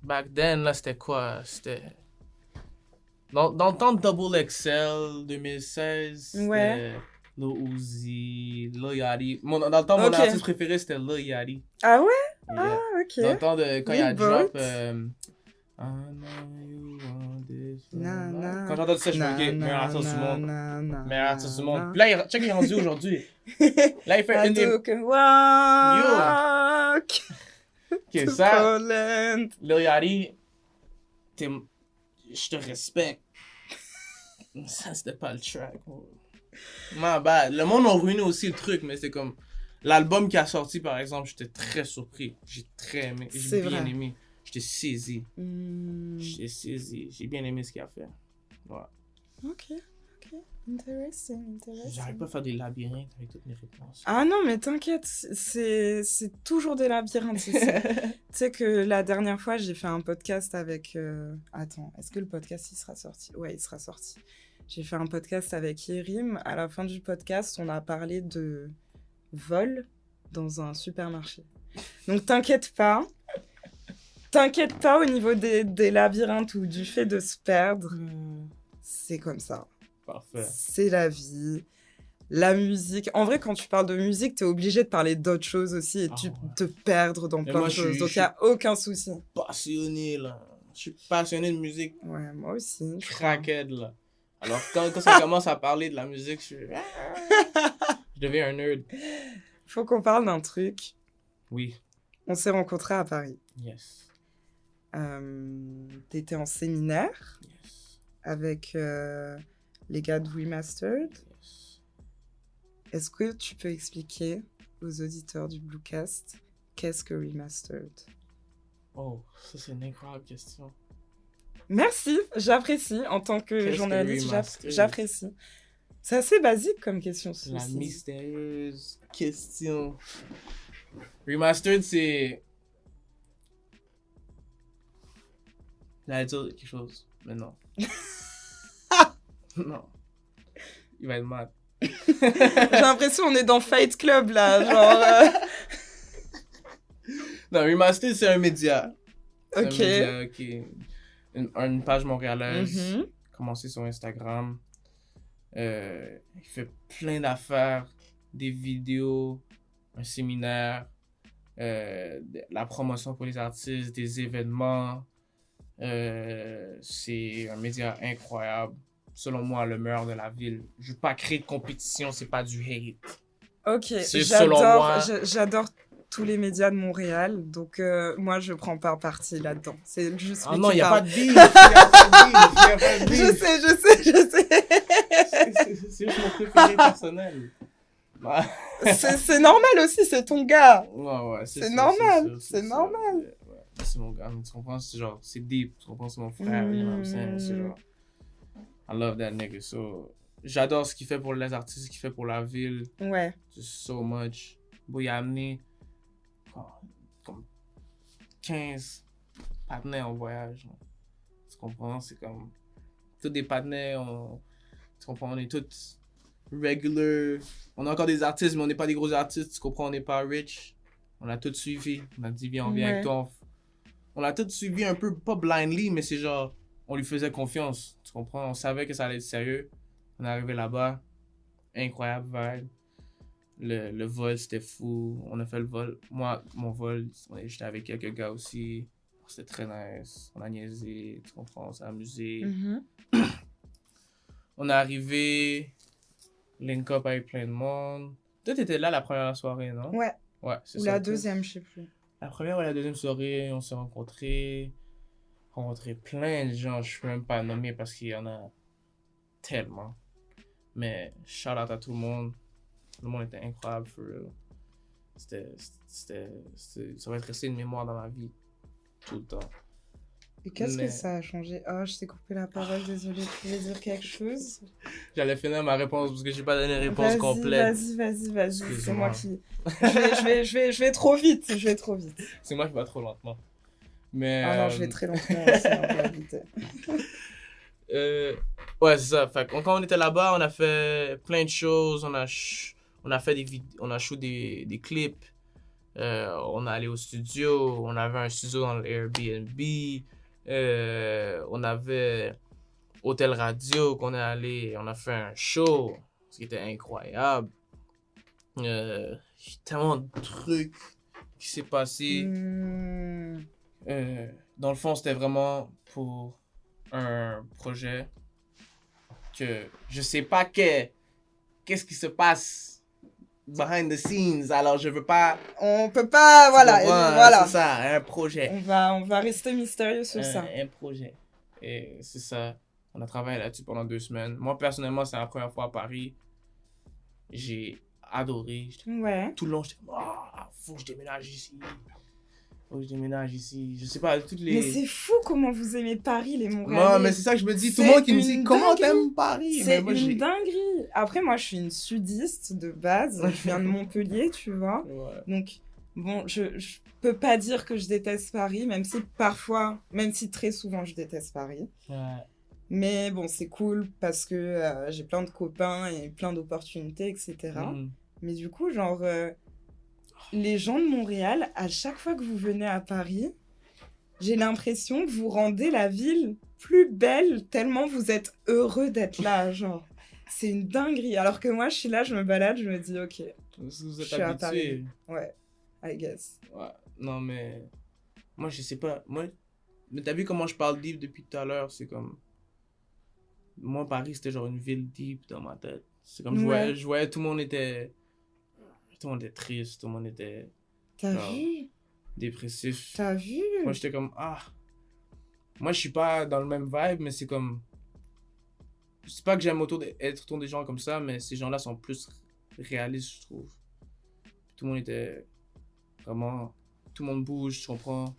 Back then, là, c'était quoi? C'était... Dans le temps de Double XL, 2016, Ouais. c'était Lil Uzi, Lil Yachty. Dans le temps, mon Ok. artiste préféré, c'était Lil Yachty. Ah ouais? Yeah. Ah, ok. Dans le temps de quand il a Lil drop Boat. I know you want this. Na, na, Quand j'entends ça, je me na, dis, ok, meilleur na, artiste du na, monde. na, na, Meilleur artiste du na. monde. Puis là, check, il est rendu aujourd'hui. Là, il fait une des. Walk Ok, to ça, Poland. Lil Yachty, je te respecte. Ça, c'était pas le track. My bad. Le monde a ruiné aussi le truc, mais c'est comme. L'album qui a sorti, par exemple, j'étais très surpris. J'ai très aimé. C'est J'ai bien vrai. aimé. J'étais saisi. Hmm. J'étais saisi. J'ai bien aimé ce qu'il a fait. Ouais. Ok. Interesting. J'arrive pas à faire des labyrinthes avec toutes mes réponses. Ah non, mais t'inquiète, c'est toujours des labyrinthes ici. Tu sais que la dernière fois, j'ai fait un podcast avec... Attends, est-ce que le podcast, il sera sorti? Ouais, il sera sorti. J'ai fait un podcast avec Yerim. À la fin du podcast, on a parlé de vol dans un supermarché. Donc t'inquiète pas. T'inquiète pas au niveau des labyrinthes ou du fait de se perdre. C'est comme ça. Parfait. C'est la vie. La musique. En vrai, quand tu parles de musique, t'es obligé de parler d'autres choses aussi et Ah tu ouais. te perdre dans plein moi, de je choses. suis- Donc, je il n'y a aucun souci. Passionné, là. Je suis passionné de musique. Ouais, moi aussi. je crois. Crackhead, là. Alors, quand ça commence à parler de la musique, je deviens un nerd. Faut qu'on parle d'un truc. Oui. On s'est rencontrés à Paris. Yes. T'étais en séminaire Yes. avec les gars de Remastered. Yes. Est-ce que tu peux expliquer aux auditeurs du Bluecast qu'est-ce que Remastered? Oh, ça, c'est une incroyable question. Merci, j'apprécie. En tant que Qu'est-ce que journaliste, Remastered? j'apprécie. C'est assez basique comme question. La ceci. mystérieuse question. Remastered, c'est... J'allais dire quelque chose, mais non. Non. Il va être mad. J'ai l'impression qu'on est dans Fight Club là, genre. Non, Remastered, c'est un média. C'est Ok. un média qui est une page montréalaise. Mhm. Commencé sur Instagram. Il fait plein d'affaires, des vidéos, un séminaire, la promotion pour les artistes, des événements. C'est un média incroyable. Selon moi, le meilleur de la ville. Je veux pas créer de compétition, c'est pas du hate. Ok, C'est selon moi. j'adore tous les médias de Montréal, donc moi je prends pas parti là-dedans. C'est juste Ah lui non, qui il n'y a parle. pas de beef. Il n'y a pas de beef. Il y a pas de beef. Je sais. C'est juste mon préféré personnel. Bah, C'est normal aussi, c'est ton gars. ouais, C'est sûr, normal, sûr, c'est sûr. normal. Ouais, c'est mon gars, mais tu comprends? C'est genre, c'est deep. Tu comprends? C'est mon frère, you know what I'm saying? C'est genre, I love that nigga. So, j'adore ce qu'il fait pour les artistes, ce qu'il fait pour la ville. Ouais. Just so much. Bon, il a amené comme 15 partenaires en voyage. Là. Tu comprends? C'est comme tous des partenaires. Tu comprends? On est tous regular. On a encore des artistes, mais on n'est pas des gros artistes. Tu comprends? On n'est pas rich. On a tout suivi. On a dit, viens, on vient avec toi. On a tout suivi un peu, pas blindly, mais c'est genre, on lui faisait confiance. Tu comprends? On savait que ça allait être sérieux. On est arrivé là-bas. Incroyable vibe. Le vol, c'était fou. On a fait le vol. Moi, mon vol, j'étais avec quelques gars aussi. C'était très nice. On a niaisé, tu comprends? On s'est amusé. Mhm. On est arrivé. Link up avec plein de monde. Toi, t'étais là la première soirée, non? Ouais. Ouais, c'est Ou ça. la toi. deuxième, je sais plus. La première ou la deuxième soirée, on s'est rencontrés. Rencontré plein de gens. Je peux même pas nommer parce qu'il y en a tellement. Mais shout out à tout le monde. Le monde était incroyable, for real. Ça va être resté une mémoire dans ma vie. Tout le temps. Et qu'est-ce Mais- que ça a changé? Oh, je t'ai coupé la parole, désolée. Tu voulais dire quelque chose? J'allais finir ma réponse parce que j'ai pas donné une réponse complète. Vas-y. C'est Excuse-moi. moi qui... Je vais trop vite. C'est moi qui vais trop lentement. Mais, Ah non, je vais très lentement aussi, en réalité. ouais, c'est ça. Fait, quand on était là-bas, on a fait plein de choses. On a fait on a shoot des clips. On est allé au studio. On avait un studio dans l'Airbnb. On avait Hôtel Radio qu'on est allé. On a fait un show. Ce qui était incroyable. Il y a tellement de trucs qui s'est passé. Hmm. Dans le fond, c'était vraiment pour un projet que je sais pas qu'est-ce qui se passe behind the scenes, alors je veux pas... On peut pas, voilà, voilà. C'est ça, un projet. On va rester mystérieux sur ça. Un projet. Et c'est ça. On a travaillé là-dessus pendant 2 semaines. Moi, personnellement, c'est la première fois à Paris. J'ai adoré. Ouais. Tout le long, j'étais comme, faut que je déménage ici. Faut que je déménage ici. Je sais pas, toutes les... Mais c'est fou comment vous aimez Paris, les Montréalais. Non, mais c'est ça que je me dis. Tout le monde qui me dit, comment t'aimes Paris? C'est une dinguerie. Après, moi, je suis une sudiste de base. Je viens de Montpellier, tu vois. Ouais. Donc, bon, je peux pas dire que je déteste Paris, même si parfois, même si très souvent, je déteste Paris. Ouais. Mais bon, c'est cool parce que j'ai plein de copains et plein d'opportunités, etc. Mais du coup, genre, les gens de Montréal, à chaque fois que vous venez à Paris, j'ai l'impression que vous rendez la ville plus belle tellement vous êtes heureux d'être là, genre. C'est une dinguerie. Alors que moi, je suis là, je me balade, je me dis, ok, Vous êtes je suis à habitué. Paris. Ouais, I guess. Ouais. Non, mais... Moi, je sais pas. Mais t'as vu comment je parle deep depuis tout à l'heure? C'est comme... Moi, Paris, c'était genre une ville deep dans ma tête. C'est comme je voyais tout le monde était... Tout le monde était triste, tout le monde était... T'as vu? Dépressif. T'as vu? Moi, j'étais comme, Moi, je suis pas dans le même vibe, mais c'est comme... C'est pas que j'aime être autour des gens comme ça, mais ces gens-là sont plus réalistes, je trouve. Tout le monde était vraiment... Tout le monde bouge, tu comprends?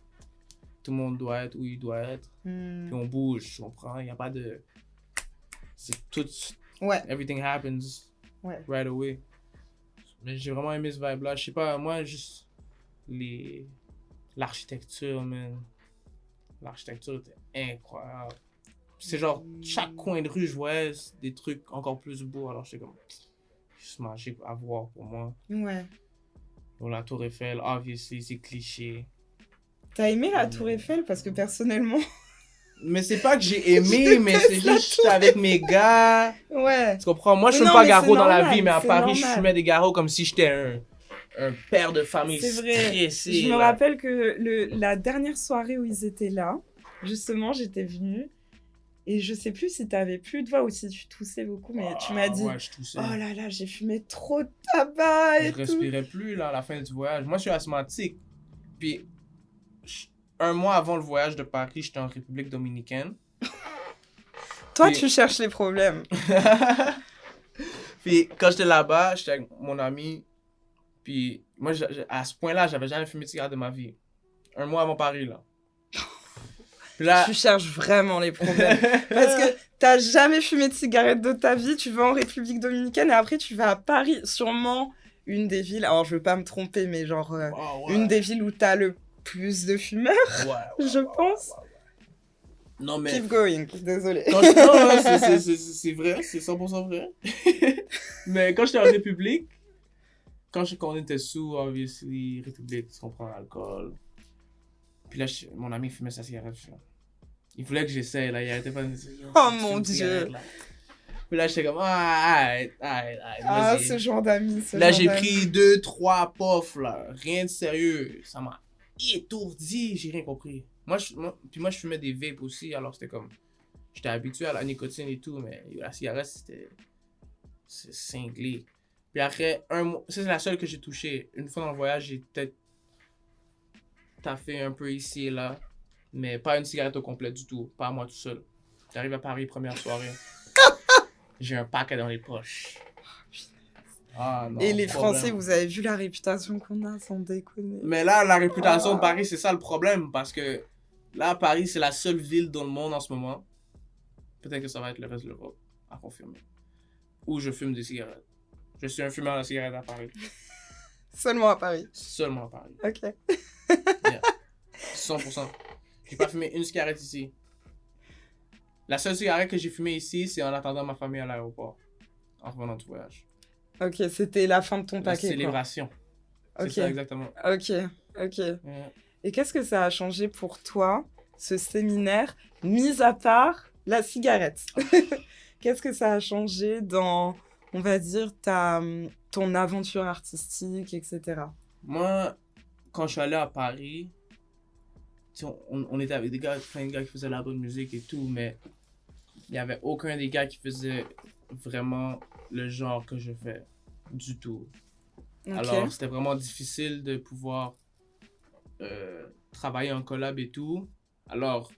Tout le monde doit être où il doit être. Puis on bouge, tu comprends? Il n'y a pas de... C'est tout... Ouais. Everything happens right away. Mais j'ai vraiment aimé ce vibe-là. Je sais pas, moi, juste... L'architecture, man. L'architecture était incroyable. C'est genre, chaque coin de rue, je voyais des trucs encore plus beaux. Alors j'étais comme... Juste magique à voir pour moi. Ouais. Donc la Tour Eiffel, obviously, c'est cliché. T'as aimé la Tour Eiffel? Parce que personnellement... Mais c'est pas que j'ai aimé, mais c'est juste j'étais avec mes gars. Ouais. Tu comprends? Moi, je fume pas garrot dans la vie, mais à Paris, je fumais des garrots comme si j'étais un père de famille stressé. Je me rappelle que la dernière soirée où ils étaient là, justement, j'étais venue. Et je sais plus si t'avais plus de voix ou si tu toussais beaucoup, mais tu m'as dit, je toussais. Oh là là, j'ai fumé trop de tabac et je tout. respirais plus là, à la fin du voyage. Moi, je suis asthmatique. Puis, 1 mois avant le voyage de Paris, j'étais en République dominicaine. Toi, tu cherches les problèmes. Puis, quand j'étais là-bas, j'étais avec mon ami. Puis, moi, à ce point-là, j'avais jamais fumé de cigarette de ma vie. 1 mois avant Paris, là. Là... Tu cherches vraiment les problèmes. Parce que t'as jamais fumé de cigarette de ta vie, tu vas en République dominicaine et après tu vas à Paris, sûrement une des villes, alors je veux pas me tromper, mais genre une des villes où t'as le plus de fumeurs, je pense. Non, mais... Keep going, désolé. Non, c'est vrai, c'est 100% vrai. Mais quand j'étais en République, quand on était sous, obviously, République, tu comprends, l'alcool. Puis là, mon ami fumait sa cigarette. Il voulait que j'essaie, là. Il arrêtait pas de me dire... Oh mon Dieu! Puis là, j'étais comme... arrête, ce genre d'amis, là, j'ai pris 2-3 puffs, là. Rien de sérieux. Ça m'a étourdi. J'ai rien compris. Moi, je fumais des vapes aussi. Alors, c'était comme... J'étais habitué à la nicotine et tout, mais la cigarette, c'est cinglé. Puis après, 1 mois... C'est la seule que j'ai touchée. Une fois dans le voyage, j'ai peut-être taffé un peu ici et là. Mais pas une cigarette au complet du tout. Pas moi tout seul. J'arrive à Paris, première soirée. J'ai un paquet dans les poches. Non, et les Français, vous avez vu la réputation qu'on a, sans déconner. Mais là, la réputation de Paris, c'est ça le problème. Parce que là, Paris, c'est la seule ville dans le monde en ce moment. Peut-être que ça va être le reste de l'Europe, à confirmer. Où je fume des cigarettes. Je suis un fumeur de cigarettes à Paris. Seulement à Paris. Seulement à Paris. Ok. Yeah. 100%. J'ai pas fumé une cigarette ici. La seule cigarette que j'ai fumée ici, c'est en attendant ma famille à l'aéroport. En revenant du voyage. Ok, c'était la fin de ton paquet. La célébration. Okay. C'est ça, exactement. Ok. Yeah. Et qu'est-ce que ça a changé pour toi, ce séminaire, mis à part la cigarette? Qu'est-ce que ça a changé dans, on va dire, ton aventure artistique, etc. Moi, quand je suis allé à Paris, on était avec des gars, plein de gars qui faisaient la bonne musique et tout, mais il n'y avait aucun des gars qui faisait vraiment le genre que je fais du tout. Ok. Alors, c'était vraiment difficile de pouvoir travailler en collab et tout. Alors,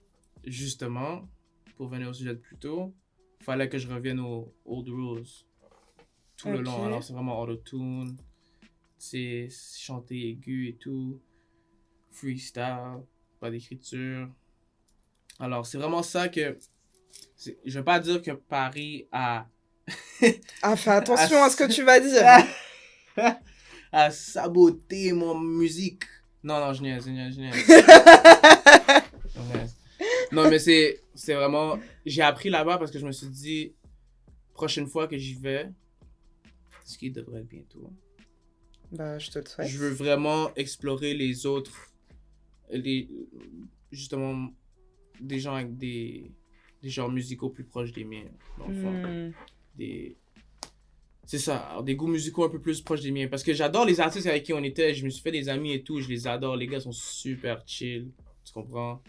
justement, pour venir au sujet de plus tôt, il fallait que je revienne aux old rules tout le long. Alors, c'est vraiment auto-tune, c'est chanter aigu et tout, freestyle, pas d'écriture. Alors, c'est vraiment ça que... Je vais pas dire que Paris a... Ah, fais attention à ce que tu vas dire. a saboté mon musique. Non, je niaise. Non, mais c'est vraiment... J'ai appris là-bas parce que je me suis dit, prochaine fois que j'y vais, ce qui devrait être bientôt, Bah, je te le souhaite. je veux vraiment explorer les autres, justement, des gens avec des genres musicaux plus proches des miens, dans le fond. C'est ça, alors, des goûts musicaux un peu plus proches des miens. Parce que j'adore les artistes avec qui on était, je me suis fait des amis et tout, je les adore, les gars sont super chill, tu comprends?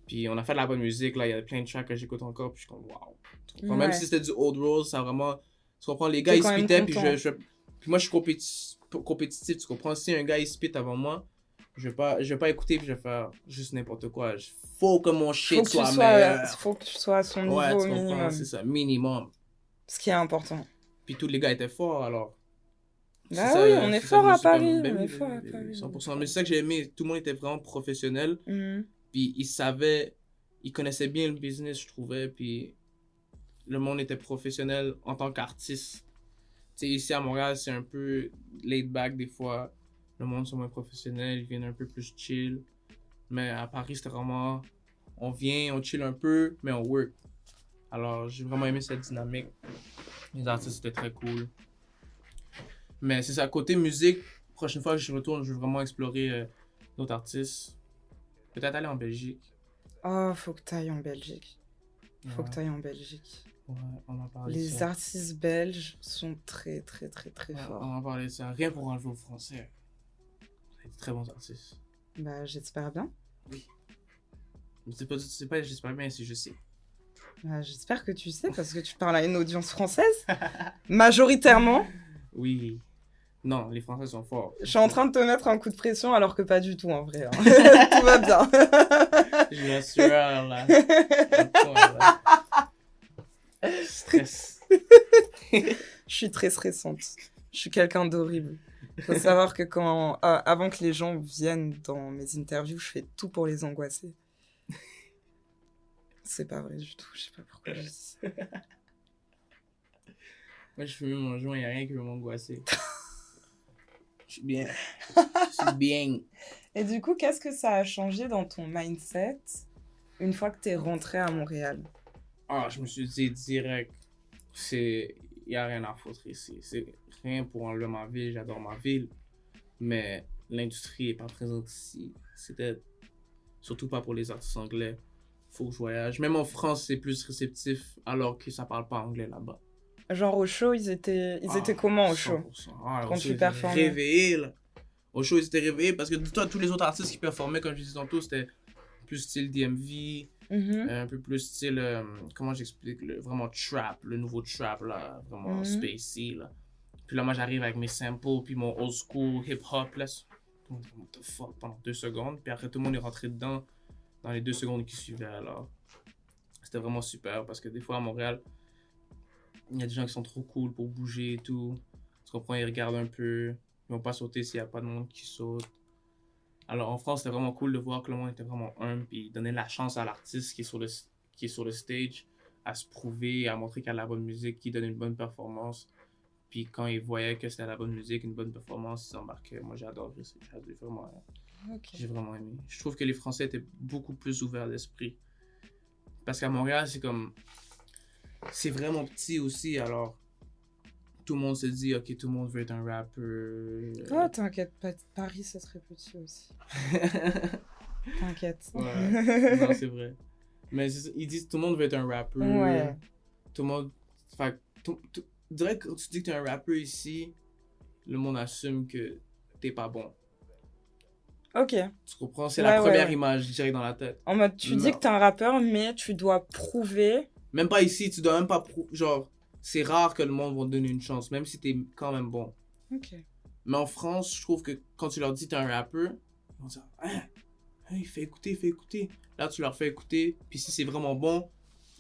Puis on a fait de la bonne musique, là, il y a plein de tracks que j'écoute encore, puis je suis comme waouh. Ouais. Même si c'était du old rules, ça vraiment, tu comprends, les gars T'es ils quand même spitaient, puis, content. puis moi je suis compétitif, tu comprends? Si un gars il spit avant moi, je vais pas écouter, puis je vais faire juste n'importe quoi. Faut que mon shit soit meilleur. Faut que tu sois à son Ouais, niveau tu comprends, minimum. c'est ça, minimum. Ce qui est important. Puis tous les gars étaient forts, alors. Bah oui, on est fort à Paris. Ben On oui, est fort à Paris. 100%. Mais c'est ça que j'ai aimé. Tout le monde était vraiment professionnel. Mhm. Puis ils connaissaient bien le business, je trouvais. Puis le monde était professionnel en tant qu'artiste. Tu sais, ici à Montréal, c'est un peu laid back des fois. Le monde sont moins professionnels, ils viennent un peu plus chill. Mais à Paris, c'était vraiment... On vient, on chill un peu, mais on work. Alors, j'ai vraiment aimé cette dynamique. Les artistes étaient très cool. Mais c'est ça, côté musique, prochaine fois que je retourne, je veux vraiment explorer d'autres artistes. Peut-être aller en Belgique. Oh, faut que t'ailles en Belgique. Faut Ouais. que t'ailles en Belgique. Ouais, on en parlait de Les ça. artistes belges sont très Ouais, forts. on en parlait de ça. Rien pour enlever aux Français. C'est des très bons artistes. Bah, j'espère bien. Mais j'espère bien si je sais. Bah, j'espère que tu sais parce que tu parles à une audience française. Majoritairement. Oui. Non, les Français sont forts. Je suis en train de te mettre un coup de pression alors que pas du tout en vrai. Hein. Tout va bien. Je l'assure là. Là. Stress. Je suis très stressante. Je suis quelqu'un d'horrible. Il faut savoir que avant que les gens viennent dans mes interviews, je fais tout pour les angoisser. C'est pas vrai du tout. Je sais pas pourquoi je dis ça. Moi, je fume mon joint, il n'y a rien qui veut m'angoisser. Je suis bien. Je suis bien. Et du coup, qu'est-ce que ça a changé dans ton mindset une fois que t'es rentré à Montréal? Ah, je me suis dit direct, il n'y a rien à foutre ici. C'est rien pour enlever ma ville, j'adore ma ville. Mais l'industrie n'est pas présente ici. C'était surtout pas pour les artistes anglais. Faut que je voyage. Même en France, c'est plus réceptif alors que ça parle pas anglais là-bas. Genre au show, ils étaient comment au show? 100%. Ah, Quand au show, tu ils étaient performais? réveillés, là. Au show, ils étaient réveillés parce que dis-toi, tous les autres artistes qui performaient, comme je disais tantôt, c'était plus style DMV, un peu plus style, comment j'explique, vraiment trap, le nouveau trap, là, vraiment spacey, là. Puis là, moi, j'arrive avec mes samples, puis mon old school hip-hop, là. Tout le monde dit, what the fuck, pendant 2 secondes. Puis après, tout le monde est rentré dedans dans les 2 secondes qui suivaient, alors. C'était vraiment super parce que des fois, à Montréal, il y a des gens qui sont trop cool pour bouger et tout. Tu comprends, ils regardent un peu. Ils vont pas sauter s'il n'y a pas de monde qui saute. Alors en France, c'était vraiment cool de voir que le monde était vraiment humble et donner la chance à l'artiste qui est sur le stage à se prouver, à montrer qu'il a la bonne musique, qu'il donne une bonne performance. Puis quand ils voyaient que c'était la bonne musique, une bonne performance, ils s'embarquaient. Moi, j'adore. J'ai vraiment aimé. Je trouve que les Français étaient beaucoup plus ouverts d'esprit. Parce qu'à Montréal, c'est vraiment petit aussi, alors tout le monde se dit, ok, tout le monde veut être un rappeur. Oh, t'inquiète pas, Paris, ça serait petit aussi. T'inquiète. Ouais, non, c'est vrai. Mais ils disent, tout le monde veut être un rappeur. Ouais. Tout le monde... Fait, direct, quand tu dis que t'es un rappeur ici, le monde assume que t'es pas bon. Ok. Tu comprends? C'est Ouais, la première ouais. image direct dans la tête. En mode, tu dis Non. que t'es un rappeur, mais tu dois prouver. Même pas ici, tu dois même pas genre, c'est rare que le monde va te donner une chance, même si t'es quand même bon. Ok. Mais en France, je trouve que quand tu leur dis t'es un rappeur, ils vont dire il fait écouter. Là, tu leur fais écouter, puis si c'est vraiment bon,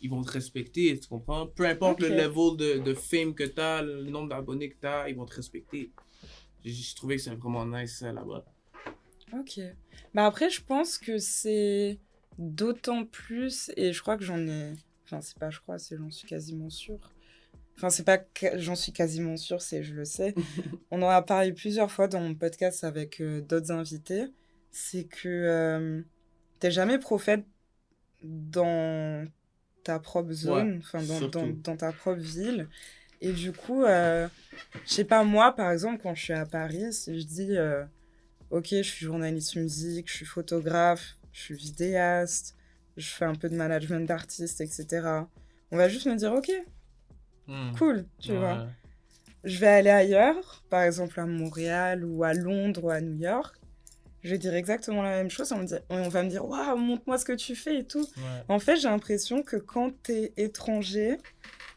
ils vont te respecter, tu comprends? Peu importe Ok. le level de fame que t'as, le nombre d'abonnés que t'as, ils vont te respecter. J'ai trouvé que c'est vraiment nice ça là-bas. Ok. Bah après, je pense que c'est d'autant plus, et je crois que j'en ai... Enfin, c'est pas je crois, c'est j'en suis quasiment sûre. Enfin, c'est pas que j'en suis quasiment sûre, c'est je le sais. On en a parlé plusieurs fois dans mon podcast avec d'autres invités. C'est que t'es jamais prophète dans ta propre zone, enfin surtout. dans ta propre ville. Et du coup, je sais pas, moi, par exemple, quand je suis à Paris, si je dis, ok, je suis journaliste musique, je suis photographe, je suis vidéaste, je fais un peu de management d'artistes, etc. On va juste me dire, ok, cool, tu vois. Ouais. Je vais aller ailleurs, par exemple à Montréal ou à Londres ou à New York. Je vais dire exactement la même chose. On va me dire, waouh, montre-moi ce que tu fais et tout. Ouais. En fait, j'ai l'impression que quand t'es étranger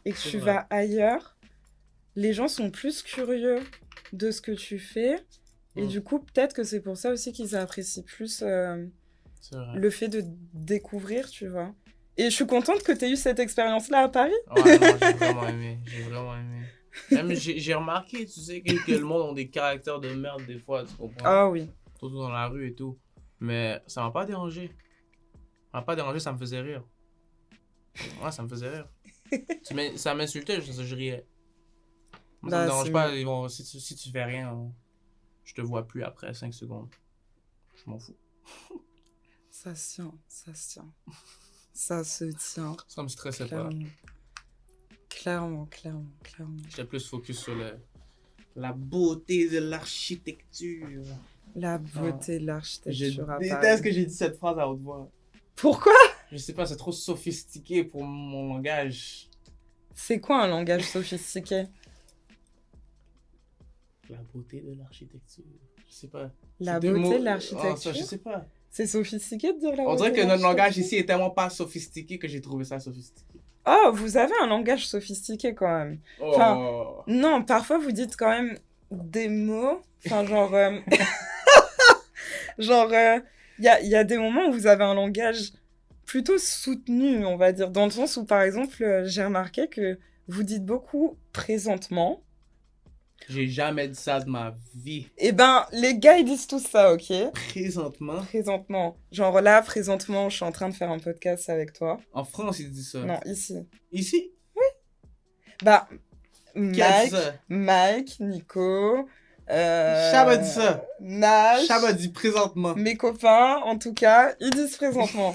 et que C'est tu vrai. vas ailleurs, les gens sont plus curieux de ce que tu fais. Et Mm. du coup, peut-être que c'est pour ça aussi qu'ils apprécient plus C'est vrai. le fait de découvrir, tu vois. Et je suis contente que tu aies eu cette expérience-là à Paris. Ouais, non, j'ai vraiment aimé. J'ai vraiment aimé. Même j'ai remarqué, tu sais, que le monde ont des caractères de merde des fois, tu comprends? Ah oui. Surtout dans la rue et tout. Mais ça m'a pas dérangé. Ça m'a pas dérangé, ça me faisait rire. Ouais, ça me faisait rire. Ça m'insultait, je riais. Moi, ça me Bah, dérange c'est pas. mieux. Ils vont, si tu fais rien, je te vois plus après 5 secondes. Je m'en fous. Ça se tient, ça se tient. Ça se tient. Ça me stressait pas. Clairement. J'étais plus focus sur la beauté de l'architecture. La beauté de Je l'architecture à déteste Paris. que j'ai dit cette phrase à haute voix. Pourquoi? Je sais pas, c'est trop sophistiqué pour mon langage. C'est quoi un langage sophistiqué? La beauté de l'architecture. Je sais pas. La C'est deux beauté mots. de l'architecture? Ah, ça, je sais pas. C'est sophistiqué de dire la On beauté dirait que de notre langage l'architecture? ici est tellement pas sophistiqué que j'ai trouvé ça sophistiqué. Oh, vous avez un langage sophistiqué quand même. Oh. Non, parfois vous dites quand même des mots. Enfin, genre. Genre, il y a des moments où vous avez un langage plutôt soutenu, on va dire. Dans le sens où, par exemple, j'ai remarqué que vous dites beaucoup présentement. J'ai jamais dit ça de ma vie. Eh ben, les gars, ils disent tout ça, ok? Présentement. Présentement. Genre là, présentement, je suis en train de faire un podcast avec toi. En France, ils disent ça. Non, ici. Ici? Bah, Qui a dit ça? Mike, Nico, Chab a dit ça. Nash, Chab a dit présentement. mes copains, en tout cas, ils disent présentement.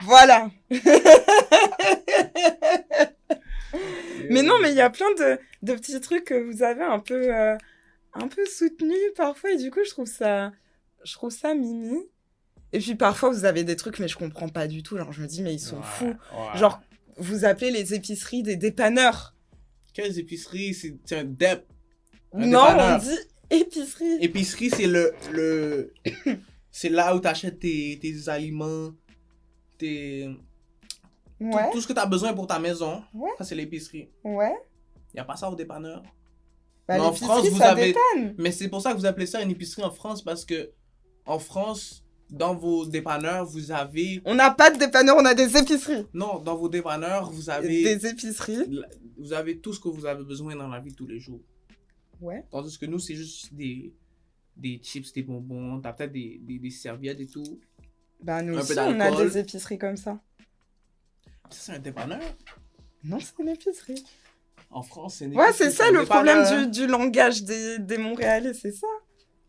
Voilà. Mais non, mais il y a plein de petits trucs que vous avez un peu soutenus parfois, et du coup, je trouve ça mimi. Et puis parfois, vous avez des trucs, mais je comprends pas du tout. Genre, je me dis, mais ils sont fous. Ouais. Genre, vous appelez les épiceries des dépanneurs. Quelles épiceries? C'est un dep. Un Non, dépanneur. on dit épicerie. Épicerie, c'est c'est là où t'achètes tes aliments, Ouais, tout ce que t'as besoin pour ta maison. Ouais. Ça, c'est l'épicerie. ouais. Y a pas ça au dépanneur. Bah, Mais en l'épicerie, France, vous ça avez- dépanne. Mais c'est pour ça que vous appelez ça une épicerie en France, parce que en France, dans vos dépanneurs, vous avez... On n'a pas de dépanneur, on a des épiceries. Non, dans vos dépanneurs, vous avez... Des épiceries. Vous avez tout ce que vous avez besoin dans la vie de tous les jours. Ouais. Tandis que nous, c'est juste des chips, des bonbons, t'as peut-être des serviettes et tout. Bah, nous Un aussi, peu on a d'alcool. des épiceries comme ça. Ça, c'est un dépanneur. Non, c'est une épicerie. En France, c'est une Ouais, épicerie, c'est ça un le problème dépanneur. du langage des Montréalais, c'est ça.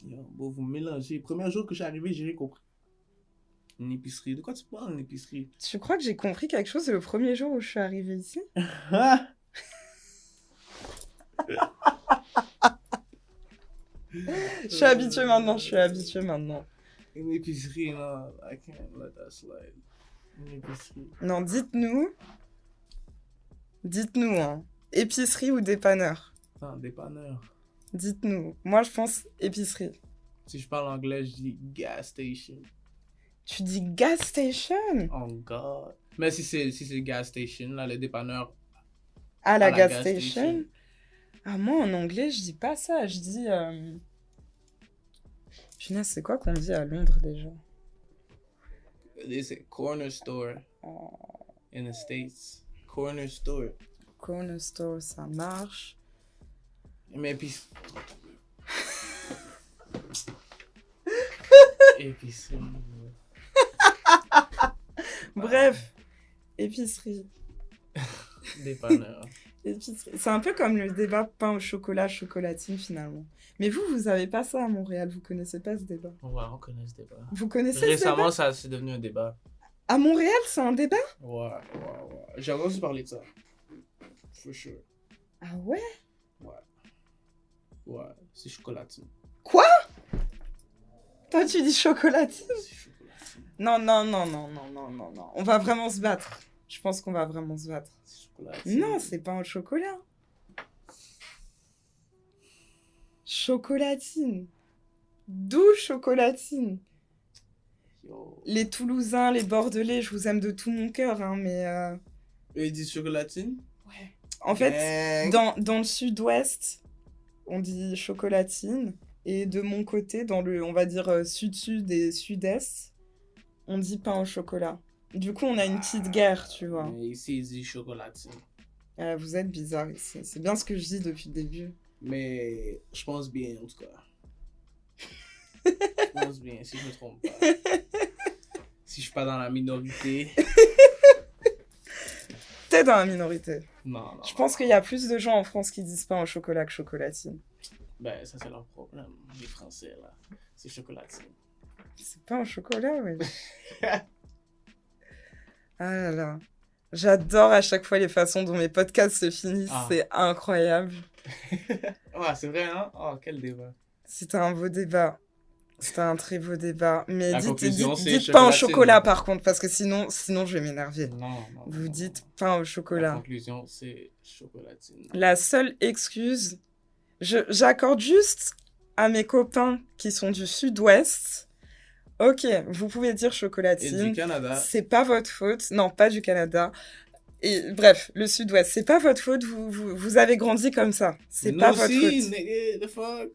Yo, bon, vous mélangez. Le premier jour que je suis arrivé, j'ai rien compris. Une épicerie. De quoi tu parles, une épicerie? Tu crois que j'ai compris quelque chose le premier jour où je suis arrivée ici? Je suis habituée maintenant. Une épicerie, non. I can't let that slide. Une épicerie. Non, dites-nous. Dites-nous, hein. Épicerie ou dépanneur? Ah, dépanneur. Dites-nous. Moi, je pense épicerie. Si je parle anglais, je dis gas station. Tu dis gas station? Oh God. Mais si c'est gas station, là, le dépanneur. À la À la gas gas station? station. Ah, moi, en anglais, je dis pas ça. Je dis... Punaise, c'est quoi qu'on dit à Londres, déjà? C'est corner store in the States. Corner store. Corner store, ça marche. Mais puis. Épicerie. Bref, épicerie. Dépanneur. Épicerie. C'est un peu comme le débat pain au chocolat, chocolatine, finalement. Mais vous avez pas ça à Montréal. Vous connaissez pas ce débat. Ouais, on connaît ce débat. Vous connaissez ce Récemment, débat? ça c'est devenu un débat. À Montréal, c'est un débat? Ouais. J'ai entendu parler de ça. For sure. Ah ouais? Ouais, c'est chocolatine. Quoi? Toi, tu dis chocolatine? C'est chocolatine. Non. On va vraiment se battre. Je pense qu'on va vraiment se battre. C'est chocolatine. Non, c'est pas au chocolat. Chocolatine. D'où chocolatine? Yo. Les Toulousains, les Bordelais, je vous aime de tout mon cœur, hein, mais... Eux, ils disent chocolatine? En fait, dans le sud-ouest, on dit chocolatine. Et de mon côté, dans le, on va dire, sud-sud et sud-est, on dit pain au chocolat. Du coup, on a une petite guerre, tu vois. Mais ici, ils disent chocolatine. Vous êtes bizarres ici. C'est bien ce que je dis depuis le début. Mais je pense bien, en tout cas. Je pense bien, si je me trompe pas. Si je suis pas dans la minorité. T'es dans la minorité. Non. Je pense qu'il y a plus de gens en France qui disent pain au chocolat que chocolatine. Ben, ça, c'est leur problème. Les Français, là. C'est chocolatine. C'est pain au chocolat, oui. Ah là là. J'adore à chaque fois les façons dont mes podcasts se finissent. Ah. C'est incroyable. Ouais, c'est vrai, hein? Oh, quel débat. C'était un beau débat. C'était un très beau débat. Mais La conclusion, c'est dites pain au chocolatine. chocolat, par contre, parce que sinon je vais m'énerver. Non. Vous dites pain au La chocolat. conclusion, c'est chocolatine. La seule excuse, j'accorde juste à mes copains qui sont du sud-ouest. Ok, vous pouvez dire Et chocolatine. du Canada. C'est pas votre faute. Non, pas du Canada. Et bref, le sud-ouest, c'est pas votre faute. Vous avez grandi comme ça. C'est Nous pas votre aussi, faute. nigga, the fuck.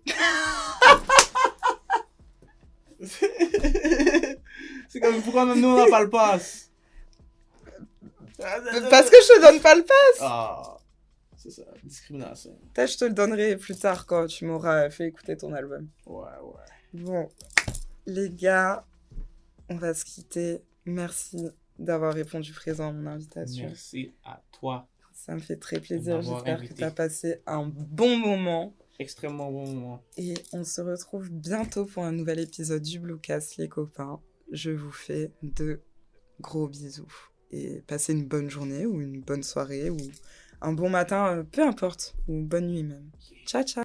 C'est comme pourquoi même nous on n'a pas le pass. Parce que je te donne pas le pass. Ah, c'est ça, discrimination. Peut-être je te le donnerai plus tard quand tu m'auras fait écouter ton album. Ouais. Bon, les gars, on va se quitter. Merci d'avoir répondu présent à mon invitation. Merci à toi. Ça me fait très plaisir. De m'avoir J'espère que invité. tu as passé un bon moment. Extrêmement bon moment. Et on se retrouve bientôt pour un nouvel épisode du Bluecast, les copains. Je vous fais de gros bisous. Et passez une bonne journée ou une bonne soirée ou un bon matin, peu importe. Ou bonne nuit même. Ciao, ciao.